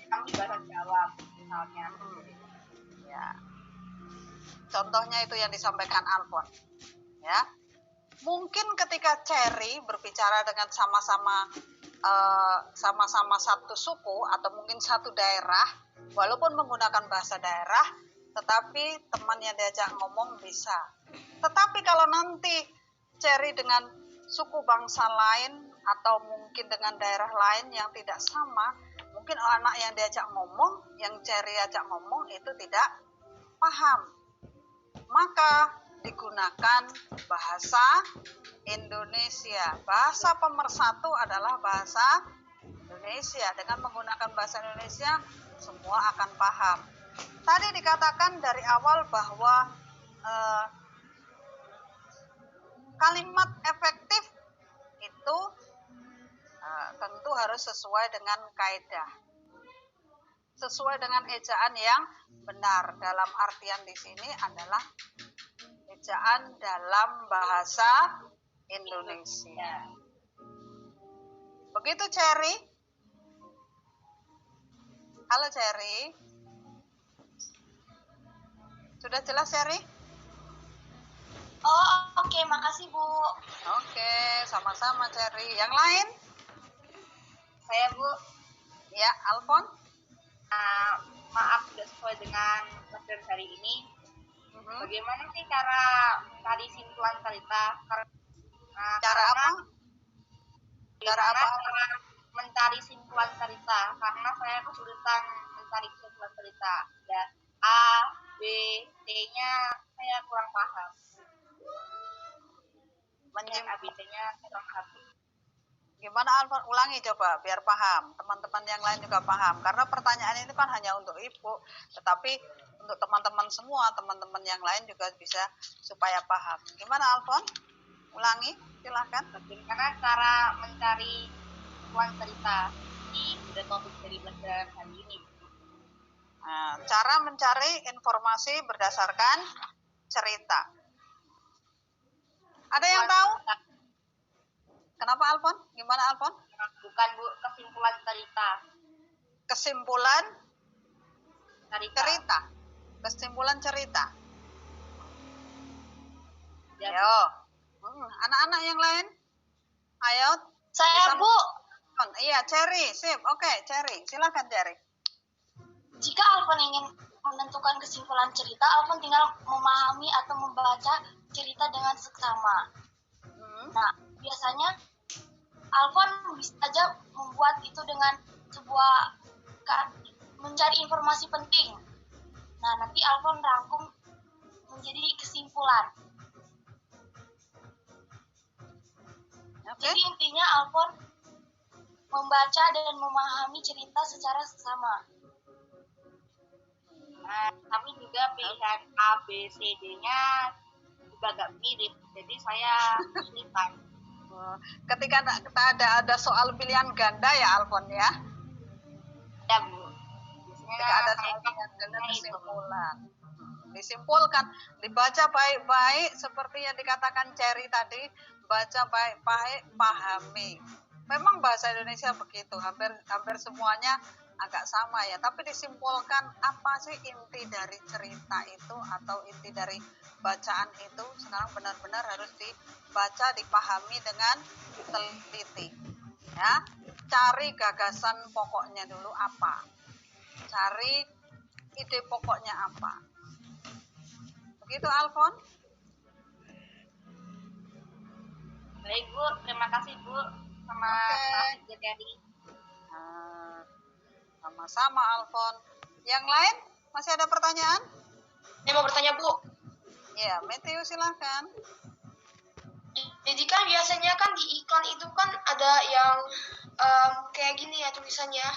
kami bahasa Jawa misalnya. Ya. Contohnya itu yang disampaikan Alfon. Ya. Mungkin ketika Cherry berbicara dengan sama-sama satu suku atau mungkin satu daerah, walaupun menggunakan bahasa daerah, tetapi teman yang diajak ngomong bisa. Tetapi kalau nanti Cherry dengan suku bangsa lain atau mungkin dengan daerah lain yang tidak sama, mungkin anak yang diajak ngomong, yang Cherry ajak ngomong itu tidak paham. Maka digunakan bahasa Indonesia. Bahasa pemersatu adalah bahasa Indonesia. Dengan menggunakan bahasa Indonesia, semua akan paham. Tadi dikatakan dari awal bahwa kalimat efektif itu tentu harus sesuai dengan kaidah, sesuai dengan ejaan yang benar. Dalam artian di sini adalah ejaan dalam bahasa Indonesia. Begitu Cherry? Halo Cherry. Sudah jelas Cherry? Oh, oke, makasih, Bu. Oke, sama-sama Cherry. Yang lain? Saya, Bu. Ya, Alfon? Maaf tidak sesuai dengan pelajaran hari ini. Bagaimana sih cara mencari simpulan cerita? Cara apa? Cara mencari simpulan cerita? Karena saya kesulitan mencari simpulan cerita. Ya, A, B, C-nya saya kurang paham. A, B, C-nya kurang paham. Gimana Alfon? Ulangi coba biar paham. Teman-teman yang lain juga paham. Karena pertanyaan ini kan hanya untuk Ibu, tetapi untuk teman-teman semua, teman-teman yang lain juga bisa supaya paham. Gimana Alfon? Ulangi, silahkan. Bagaimana cara mencari simpulan cerita? Ini sudah topik dari pelajaran hari ini. Nah, cara mencari informasi berdasarkan cerita. Ada yang tahu? Kenapa Alfon? Gimana Alfon? Bukan Bu, kesimpulan cerita. Kesimpulan Cerita. Kesimpulan cerita. Ya, Ayo. Anak-anak yang lain? Ayo. Saya, Bu. Iya, Cherry. Sip. Oke, Cherry. Silakan Cherry. Jika Alfon ingin menentukan kesimpulan cerita, Alfon tinggal memahami atau membaca cerita dengan seksama. Nah, biasanya Alfon bisa saja membuat itu dengan sebuah mencari informasi penting. Nah, nanti Alfon rangkum menjadi kesimpulan. Oke. Jadi intinya Alfon membaca dan memahami cerita secara seksama. Nah, tapi juga pilihan A, B, C, D-nya juga agak mirip. Jadi saya kesulitan. Ketika ada soal pilihan ganda ya Alfon ya. Ya, Bu. Ketika ada soal pilihan ganda disimpulkan, dibaca baik-baik seperti yang dikatakan Cherry tadi, baca baik-baik, pahami. Memang bahasa Indonesia begitu, hampir semuanya agak sama ya, tapi disimpulkan apa sih inti dari cerita itu atau inti dari bacaan itu sekarang benar-benar harus dibaca, dipahami dengan teliti ya. Cari gagasan pokoknya dulu apa, cari ide pokoknya apa, begitu Alfon. Baik, Bu. Terima kasih, Bu. Sama Oke. Cherry. Sama-sama Alfon. Yang lain masih ada pertanyaan? Saya mau bertanya, Bu. Ya, Matthew silahkan. Jadi kan biasanya kan di iklan itu kan ada yang kayak gini ya tulisannya.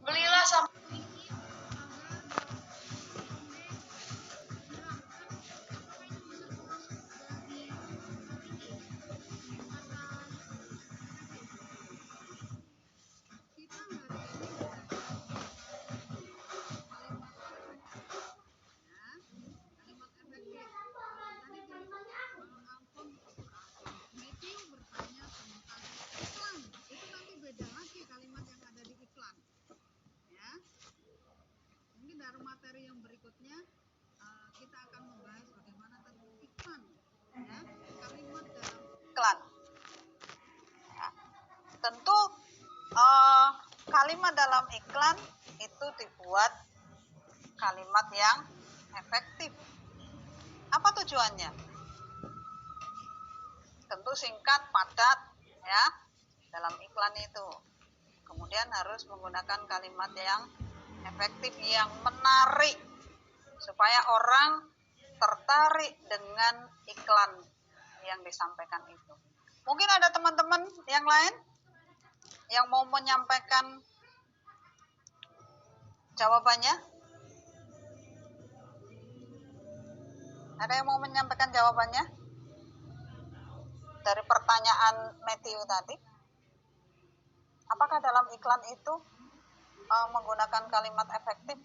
Belilah sampai Dari materi yang berikutnya kita akan membahas bagaimana tentang iklan, ya, kalimat dalam Iklan. Ya. Tentu kalimat dalam iklan itu dibuat kalimat yang efektif. Apa tujuannya? Tentu singkat, padat, ya, dalam iklan itu. Kemudian harus menggunakan kalimat yang efektif, yang menarik, supaya orang tertarik dengan iklan yang disampaikan itu. Mungkin ada teman-teman yang lain yang mau menyampaikan jawabannya? Ada yang mau menyampaikan jawabannya? Dari pertanyaan Matthew tadi. Apakah dalam iklan itu menggunakan kalimat efektif?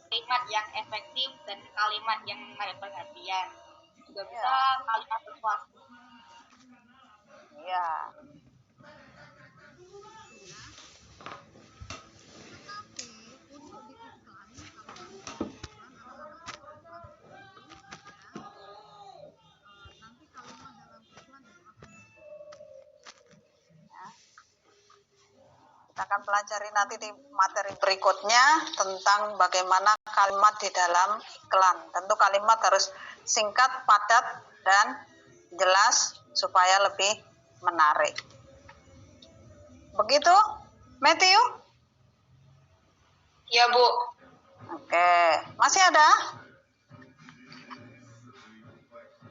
Kalimat yang efektif dan kalimat yang menarik perhatian. Juga bisa kalimat persuasif. Iya. tetapi untuk di iklan nanti kalimat dalam iklan itu akan Kita akan pelajari nanti di materi berikutnya tentang bagaimana kalimat di dalam iklan. Tentu kalimat harus singkat, padat, dan jelas supaya lebih menarik. Begitu, Matthew? ya, Bu. Oke, masih ada?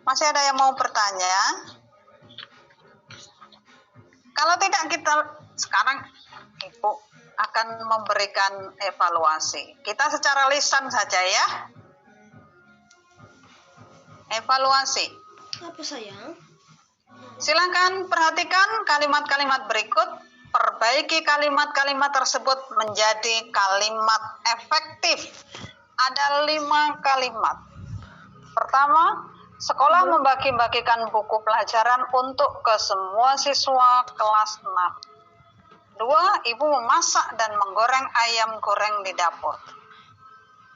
Masih ada yang mau bertanya? Kalau tidak, kita sekarang Ibu akan memberikan evaluasi. Kita secara lisan saja ya. Evaluasi. Apa sayang? Silakan perhatikan kalimat-kalimat berikut. Perbaiki kalimat-kalimat tersebut menjadi kalimat efektif. Ada 5 kalimat. Pertama, sekolah membagi-bagikan buku pelajaran untuk ke semua siswa kelas 6. 2, ibu memasak dan menggoreng ayam goreng di dapur.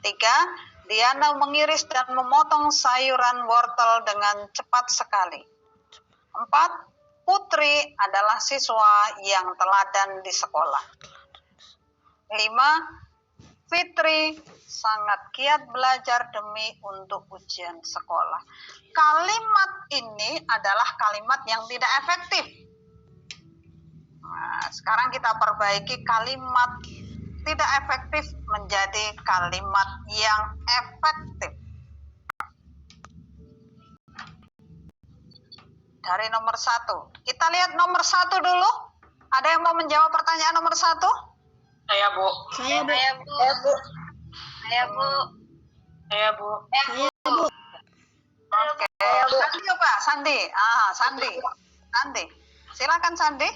3, Diana mengiris dan memotong sayuran wortel dengan cepat sekali. 4, Putri adalah siswa yang teladan di sekolah. 5, Fitri sangat giat belajar demi untuk ujian sekolah. Kalimat ini adalah kalimat yang tidak efektif. Nah, sekarang kita perbaiki kalimat tidak efektif menjadi kalimat yang efektif. Dari nomor 1. Kita lihat nomor 1 dulu. Ada yang mau menjawab pertanyaan nomor 1? Saya, Bu. Saya, Bu. Saya, Bu. Saya, Bu. Saya, Bu. Saya, Bu. Saya, Bu. Oke. Sandi coba, Sandi. Sandi. Sandi. Silakan Sandi.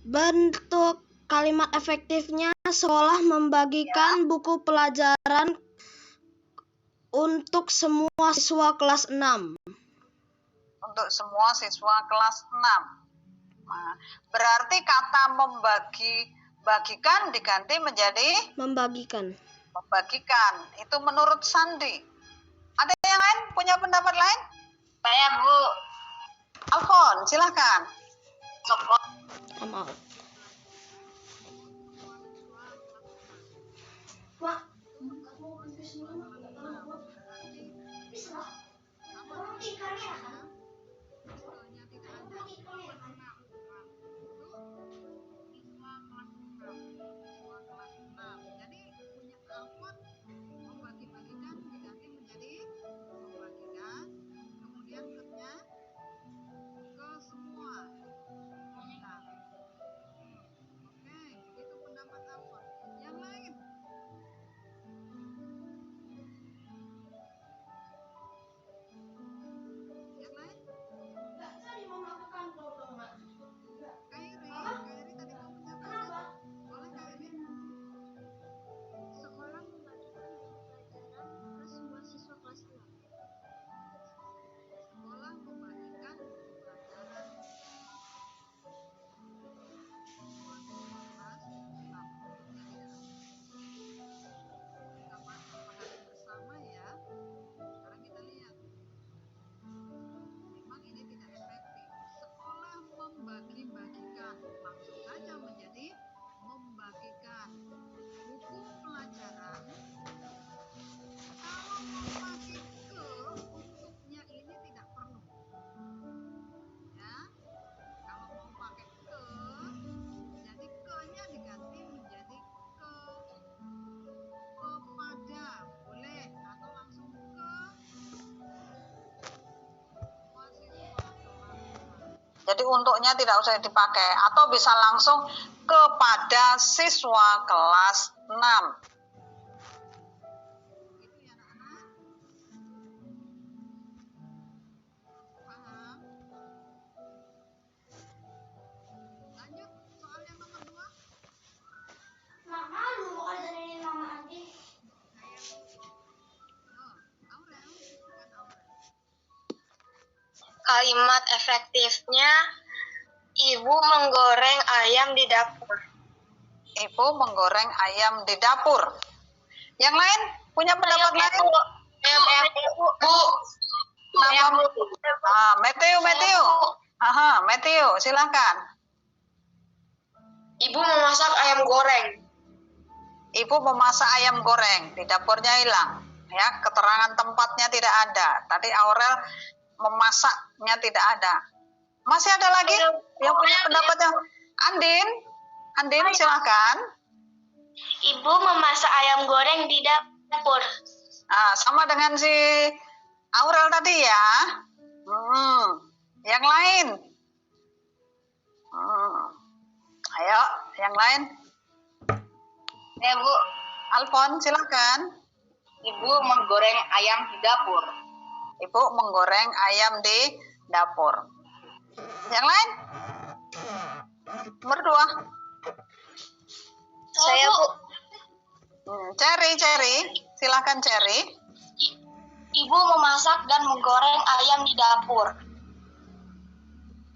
Bentuk kalimat efektifnya sekolah membagikan buku pelajaran untuk semua siswa kelas 6. Untuk semua siswa kelas 6. Nah, berarti kata bagikan diganti menjadi Membagikan. membagikan. Itu menurut Sandi. Ada yang lain? Punya pendapat lain? Saya, Bu. Alfon, silakan. Maaf. Jadi punya Alfon membagi-bagikan diganti menjadi membagikan, kemudian terusnya ke semua. Nah, oke, itu pendapat Alfon. Yang lain? Yang lain? Kairi tadi mau menyampaikan. Boleh Kairi? Sekolah membagikan buku pelajaran ke semua siswa kelas 6. Sekolah membagikan buku pelajaran siswa kelas 6. Kita pahami bersama ya. Sekarang kita lihat. Memang ini tidak efektif. Sekolah membagi-bagikan, langsung saja menjadi membagikan buku pelajaran. Kalau memakai ke, untuknya ini tidak perlu. Ya, kalau mau pakai ke, jadi ke-nya diganti menjadi ke, kepada, boleh, atau langsung ke semua siswa kelas. Jadi untuknya tidak usah dipakai atau bisa langsung kepada siswa kelas 6. Gitu ya anak-anak. Paham? Lanjut soal yang nomor 2. Aurel, bukan Aurel. Kalimat efektifnya, ibu menggoreng ayam di dapur. Ibu menggoreng ayam di dapur. Yang lain punya pendapat lain? Bu. Nama Matthew. Matthew, silakan. Ibu memasak ayam goreng. Ibu memasak ayam goreng, di dapurnya hilang. Ya, keterangan tempatnya tidak ada. Tadi Aurel memasaknya tidak ada. Masih ada lagi yang punya pendapatnya? Andin, silakan. Ibu memasak ayam goreng di dapur. Sama dengan si Aurel tadi ya. Yang lain? Ayo, yang lain. Ya, Bu. Alfon, silakan. Ibu menggoreng ayam di dapur. Ibu menggoreng ayam di dapur. Yang lain? Nomor 2. Saya, Bu. Cherry. Silakan Cherry. Ibu memasak dan menggoreng ayam di dapur.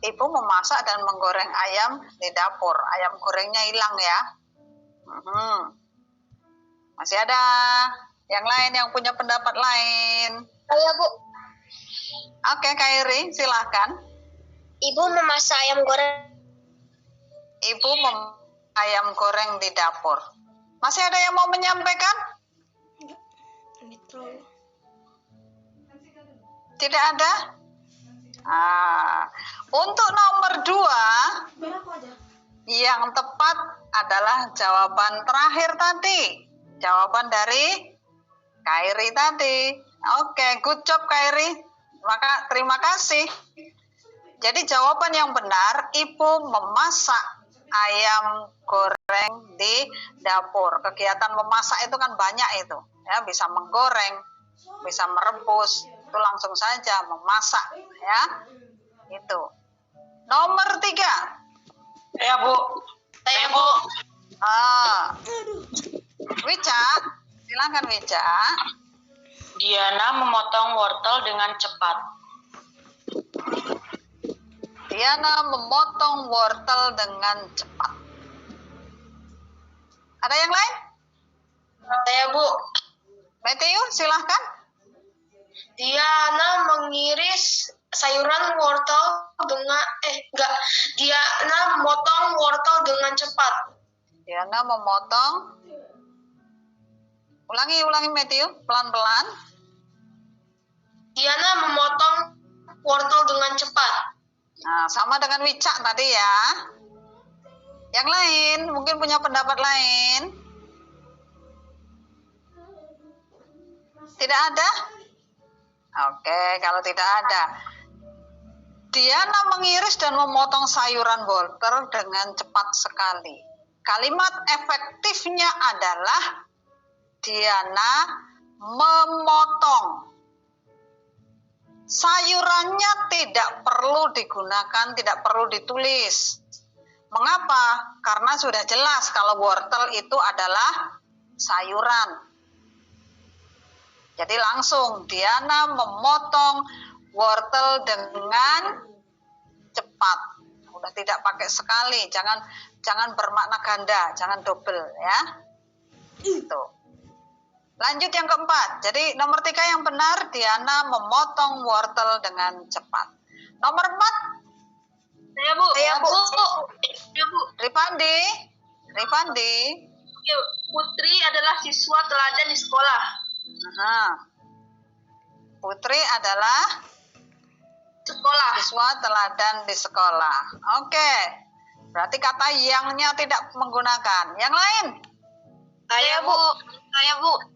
Ibu memasak dan menggoreng ayam di dapur. Ayam gorengnya hilang ya. Masih ada yang lain yang punya pendapat lain? Saya, Bu. Oke, Kairi, silakan. Ibu memasak ayam goreng. Ibu ayam goreng di dapur. Masih ada yang mau menyampaikan? Tidak ada? Untuk nomor 2, Yang tepat adalah jawaban terakhir tadi. Jawaban dari Kairi tadi. Oke, good job Kairi. Maka terima kasih. Jadi jawaban yang benar, Ibu memasak ayam goreng di dapur. Kegiatan memasak itu kan banyak itu. Ya, bisa menggoreng, bisa merebus, itu langsung saja memasak, ya. Itu. Nomor 3. Saya Bu. Saya Bu. Wica, silakan Wica. Diana memotong wortel dengan cepat. Diana memotong wortel dengan cepat. Ada yang lain? Saya Bu. Matthew, silahkan. Diana mengiris sayuran wortel dengan Diana memotong wortel dengan cepat. Diana memotong. Ulangi Matthew, pelan-pelan. Diana memotong wortel dengan cepat. Nah, sama dengan Wica tadi ya. Yang lain mungkin punya pendapat lain. Tidak ada? Oke, kalau tidak ada. Diana mengiris dan memotong sayuran wortel dengan cepat sekali. Kalimat efektifnya adalah Diana memotong. Sayurannya tidak perlu digunakan, tidak perlu ditulis. Mengapa? Karena sudah jelas kalau wortel itu adalah sayuran. Jadi langsung Diana memotong wortel dengan cepat. Udah tidak pakai sekali, jangan bermakna ganda, jangan double ya. Itu. Lanjut yang keempat. Jadi nomor 3 yang benar, Diana memotong wortel dengan cepat. Nomor 4. Saya Bu. Saya Bu. Saya Bu. Rifandi. Putri adalah siswa teladan di sekolah. Putri adalah siswa teladan di sekolah. Oke. Berarti kata yangnya tidak menggunakan. Yang lain? Saya Bu.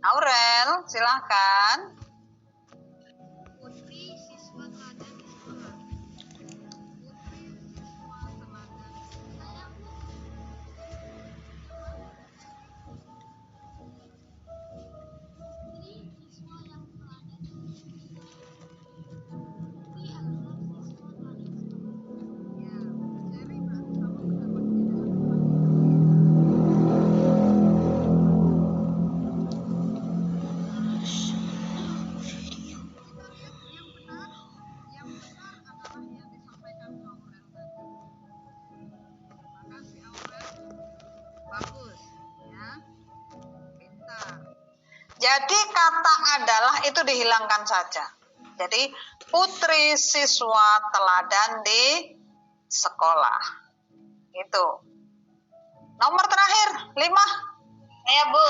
Aurel, silahkan. Putri siswa teladan di sekolah. Bagus, ya. Pintar. Jadi kata adalah itu dihilangkan saja. Jadi putri siswa teladan di sekolah. Itu. Nomor terakhir, 5. Saya Bu.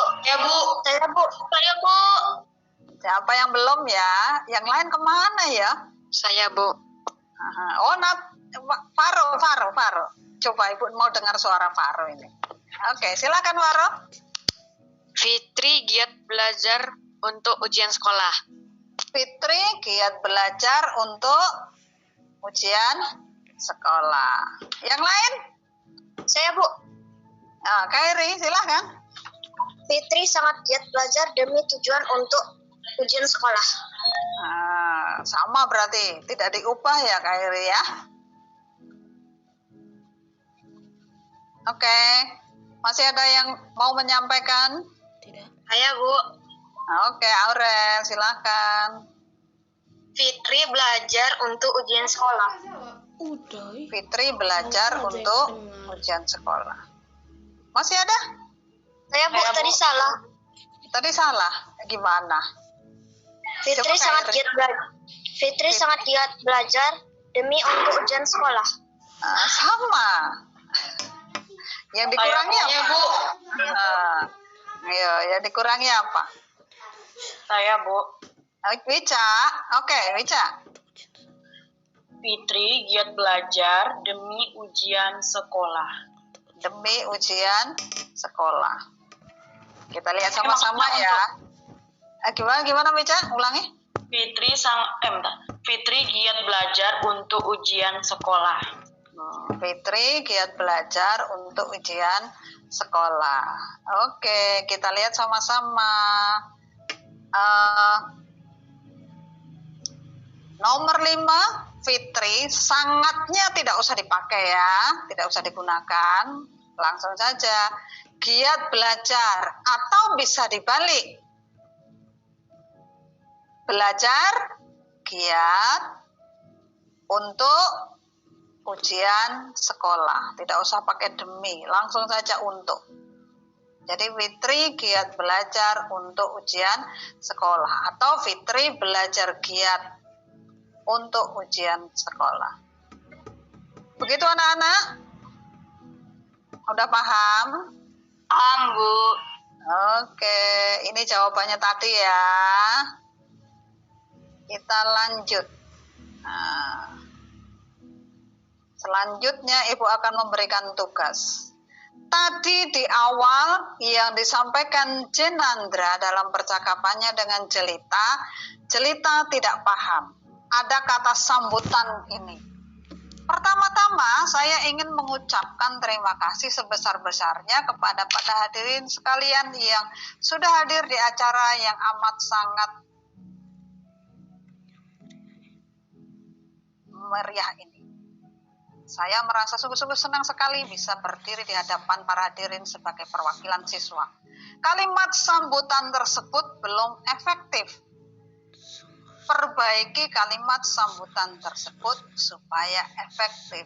Siapa yang belum ya? Yang lain kemana ya? Saya Bu. Oh, Faro. Coba Ibu mau dengar suara Faro ini. Oke, silakan Faro. Fitri giat belajar untuk ujian sekolah. Fitri giat belajar untuk ujian sekolah. Yang lain? Saya Bu. Kairi, silakan. Fitri sangat giat belajar demi tujuan untuk ujian sekolah. Sama berarti, tidak diubah ya Kairi ya. Oke, masih ada yang mau menyampaikan? Tidak. Saya Bu. Oke, Aurel, silakan. Fitri belajar untuk ujian sekolah. Udah. Fitri belajar Ada yang untuk dengar. ujian sekolah. Masih ada? Saya Bu, tadi salah. Tadi salah. Gimana? Fitri Coba sangat Kairi. giat belajar. Fitri sangat giat belajar demi untuk ujian sekolah. Sama. Yang dikurangi apa? Bu. Ayo, yang dikurangi apa? Saya Bu. Wica. Oke, Wica. Fitri giat belajar demi ujian sekolah. Demi ujian sekolah. Kita lihat sama-sama ya. Gimana Meca? Ulangi. Fitri giat belajar untuk ujian sekolah. Fitri giat belajar untuk ujian sekolah. Oke, kita lihat sama-sama. Nomor 5, Fitri, sangatnya tidak usah dipakai ya, tidak usah digunakan, langsung saja. Giat belajar, atau bisa dibalik. Belajar, giat, untuk ujian sekolah. Tidak usah pakai demi, langsung saja untuk. Jadi Fitri giat belajar untuk ujian sekolah. Atau Fitri belajar giat untuk ujian sekolah. Begitu anak-anak? Udah paham? Paham, Bu. Oke, ini jawabannya tadi ya. Kita lanjut. Nah, selanjutnya Ibu akan memberikan tugas. Tadi di awal yang disampaikan Jenandra dalam percakapannya dengan Jelita, Jelita tidak paham. Ada kata sambutan ini. Pertama-tama saya ingin mengucapkan terima kasih sebesar-besarnya kepada para hadirin sekalian yang sudah hadir di acara yang amat sangat meriah ini. Saya merasa sungguh-sungguh senang sekali bisa berdiri di hadapan para hadirin sebagai perwakilan siswa. Kalimat sambutan tersebut belum efektif. Perbaiki kalimat sambutan tersebut supaya efektif.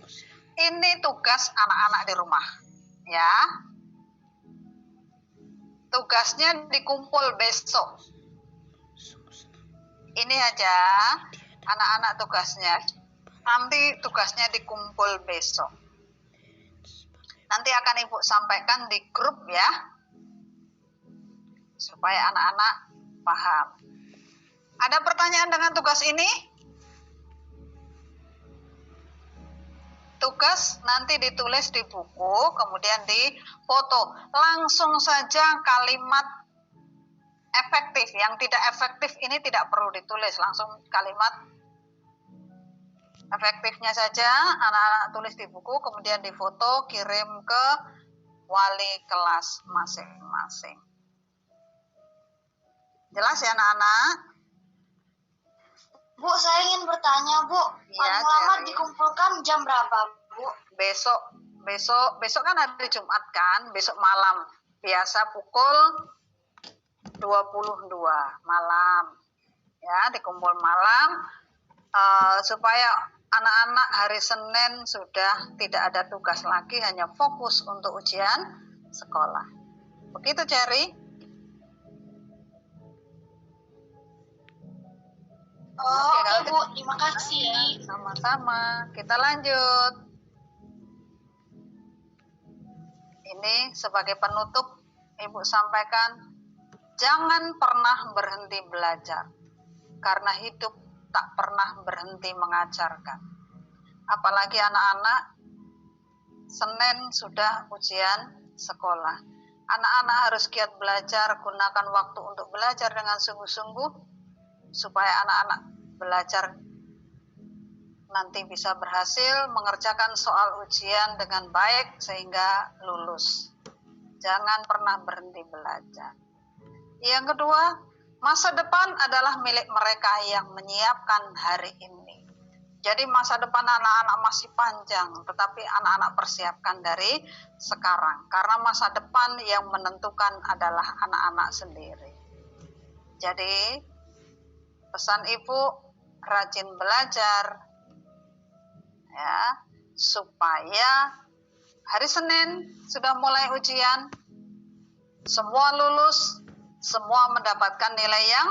Ini tugas anak-anak di rumah, ya. Tugasnya dikumpul besok. Ini aja anak-anak tugasnya. Nanti tugasnya dikumpul besok. Nanti akan Ibu sampaikan di grup ya, supaya anak-anak paham. Ada pertanyaan dengan tugas ini? Tugas nanti ditulis di buku, kemudian difoto. Langsung saja kalimat efektif. Yang tidak efektif ini tidak perlu ditulis. Langsung kalimat efektifnya saja anak-anak tulis di buku, kemudian difoto, kirim ke wali kelas masing-masing. Jelas ya anak-anak? Bu, saya ingin bertanya, Bu. Iya, Paling lama Cherry. dikumpulkan jam berapa, Bu? Besok kan hari Jumat kan, besok malam. Biasa pukul 22 malam. Ya, dikumpul malam supaya anak-anak hari Senin sudah tidak ada tugas lagi, hanya fokus untuk ujian sekolah. Begitu, Cherry? Oh, Oke, oke, kalau Bu. Terima kasih. Sama-sama, kita lanjut. Ini sebagai penutup, Ibu sampaikan, jangan pernah berhenti belajar, karena hidup tak pernah berhenti mengajarkan. Apalagi anak-anak, Senin sudah ujian sekolah. Anak-anak harus giat belajar, gunakan waktu untuk belajar dengan sungguh-sungguh, supaya anak-anak belajar nanti bisa berhasil mengerjakan soal ujian dengan baik sehingga lulus. Jangan pernah berhenti belajar. Yang kedua, masa depan adalah milik mereka yang menyiapkan hari ini. Jadi masa depan anak-anak masih panjang, tetapi anak-anak persiapkan dari sekarang. Karena masa depan yang menentukan adalah anak-anak sendiri. Jadi pesan Ibu, rajin belajar ya, supaya hari Senin sudah mulai ujian, semua lulus, semua mendapatkan nilai yang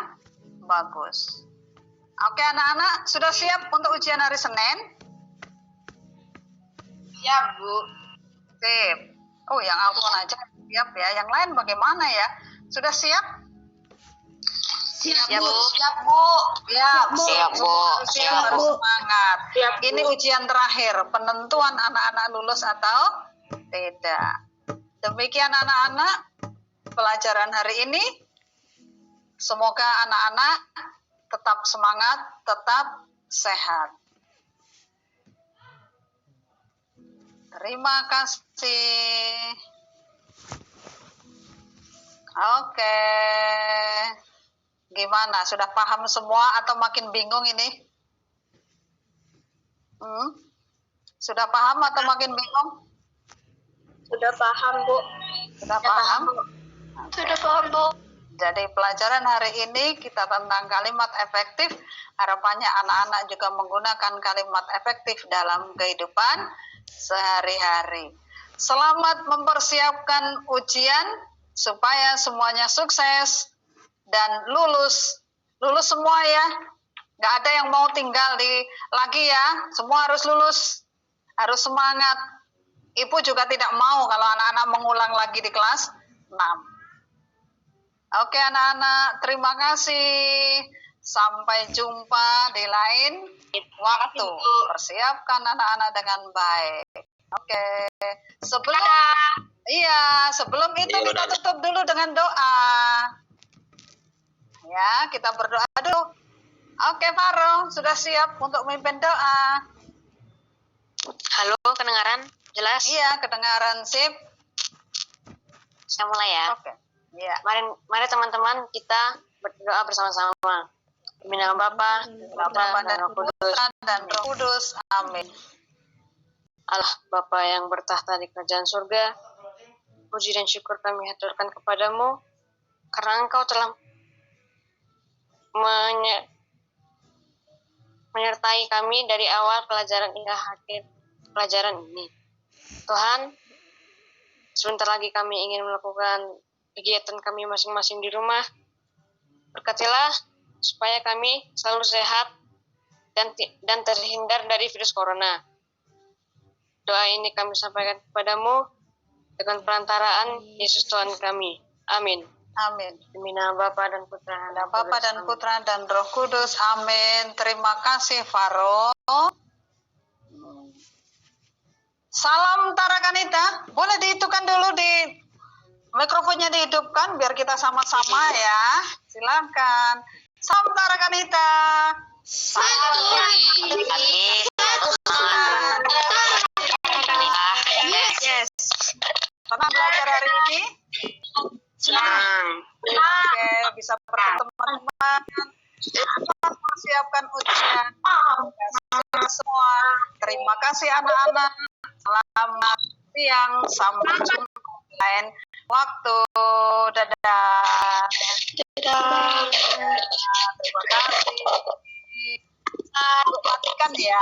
bagus. Oke anak-anak, sudah siap untuk ujian hari Senin? Siap, Bu. Sip. Oh, yang aku aja siap ya, yang lain bagaimana ya? Sudah siap? Siap, Ya, Bu. Siap, Bu. Siap, Bu. Siap, harus semangat. Ini ujian terakhir, penentuan anak-anak lulus atau tidak. Demikian anak-anak, pelajaran hari ini. Semoga anak-anak tetap semangat, tetap sehat. Terima kasih. Oke. Gimana? Sudah paham semua atau makin bingung ini? Sudah paham atau makin bingung? Sudah paham, Bu. Sudah paham? Sudah paham, Bu. Jadi pelajaran hari ini kita tentang kalimat efektif. Harapannya anak-anak juga menggunakan kalimat efektif dalam kehidupan sehari-hari. Selamat mempersiapkan ujian supaya semuanya sukses dan lulus. Lulus semua ya. Nggak ada yang mau tinggal lagi ya. Semua harus lulus. Harus semangat. Ibu juga tidak mau kalau anak-anak mengulang lagi di kelas 6. Oke anak-anak, terima kasih. Sampai jumpa di lain waktu. Persiapkan anak-anak dengan baik. Oke. Sebelum itu kita tutup dulu dengan doa. Ya, kita berdoa dulu. Oke, Faro, sudah siap untuk memimpin doa? Halo, kedengaran? Jelas? Iya, kedengaran, sip. Saya mulai ya. Oke. Iya. Mari teman-teman kita berdoa bersama-sama. Demi nama Bapa, Bapa dan Roh Kudus. Putra dan Roh Kudus. Amin. Allah Bapa yang bertahta di kerajaan surga, puji dan syukur kami haturkan kepadamu, karena Engkau telah menyertai kami dari awal pelajaran hingga akhir pelajaran ini. Tuhan, sebentar lagi kami ingin melakukan kegiatan kami masing-masing di rumah. Berkatilah supaya kami selalu sehat dan terhindar dari virus corona. Doa ini kami sampaikan kepadamu dengan perantaraan Yesus Tuhan kami. Amin. Amin. Demi nama Bapa dan Putra dan Roh Bapa Kudus. dan Amin. Putra dan Roh Kudus. Amin. Terima kasih, Faro. Salam Tarakanita. Boleh dihidupkan dulu mikrofonnya dihidupkan biar kita sama-sama ya. Silakan. Salam Tarakanita. Yes. Pernah belajar hari ini? Oke, bisa bertemu teman-teman. Selamat mempersiapkan ujian. Semua. Terima kasih anak-anak. Selamat siang. Sampai jumpa lain waktu. Dadah. Terima kasih. Matikan ya.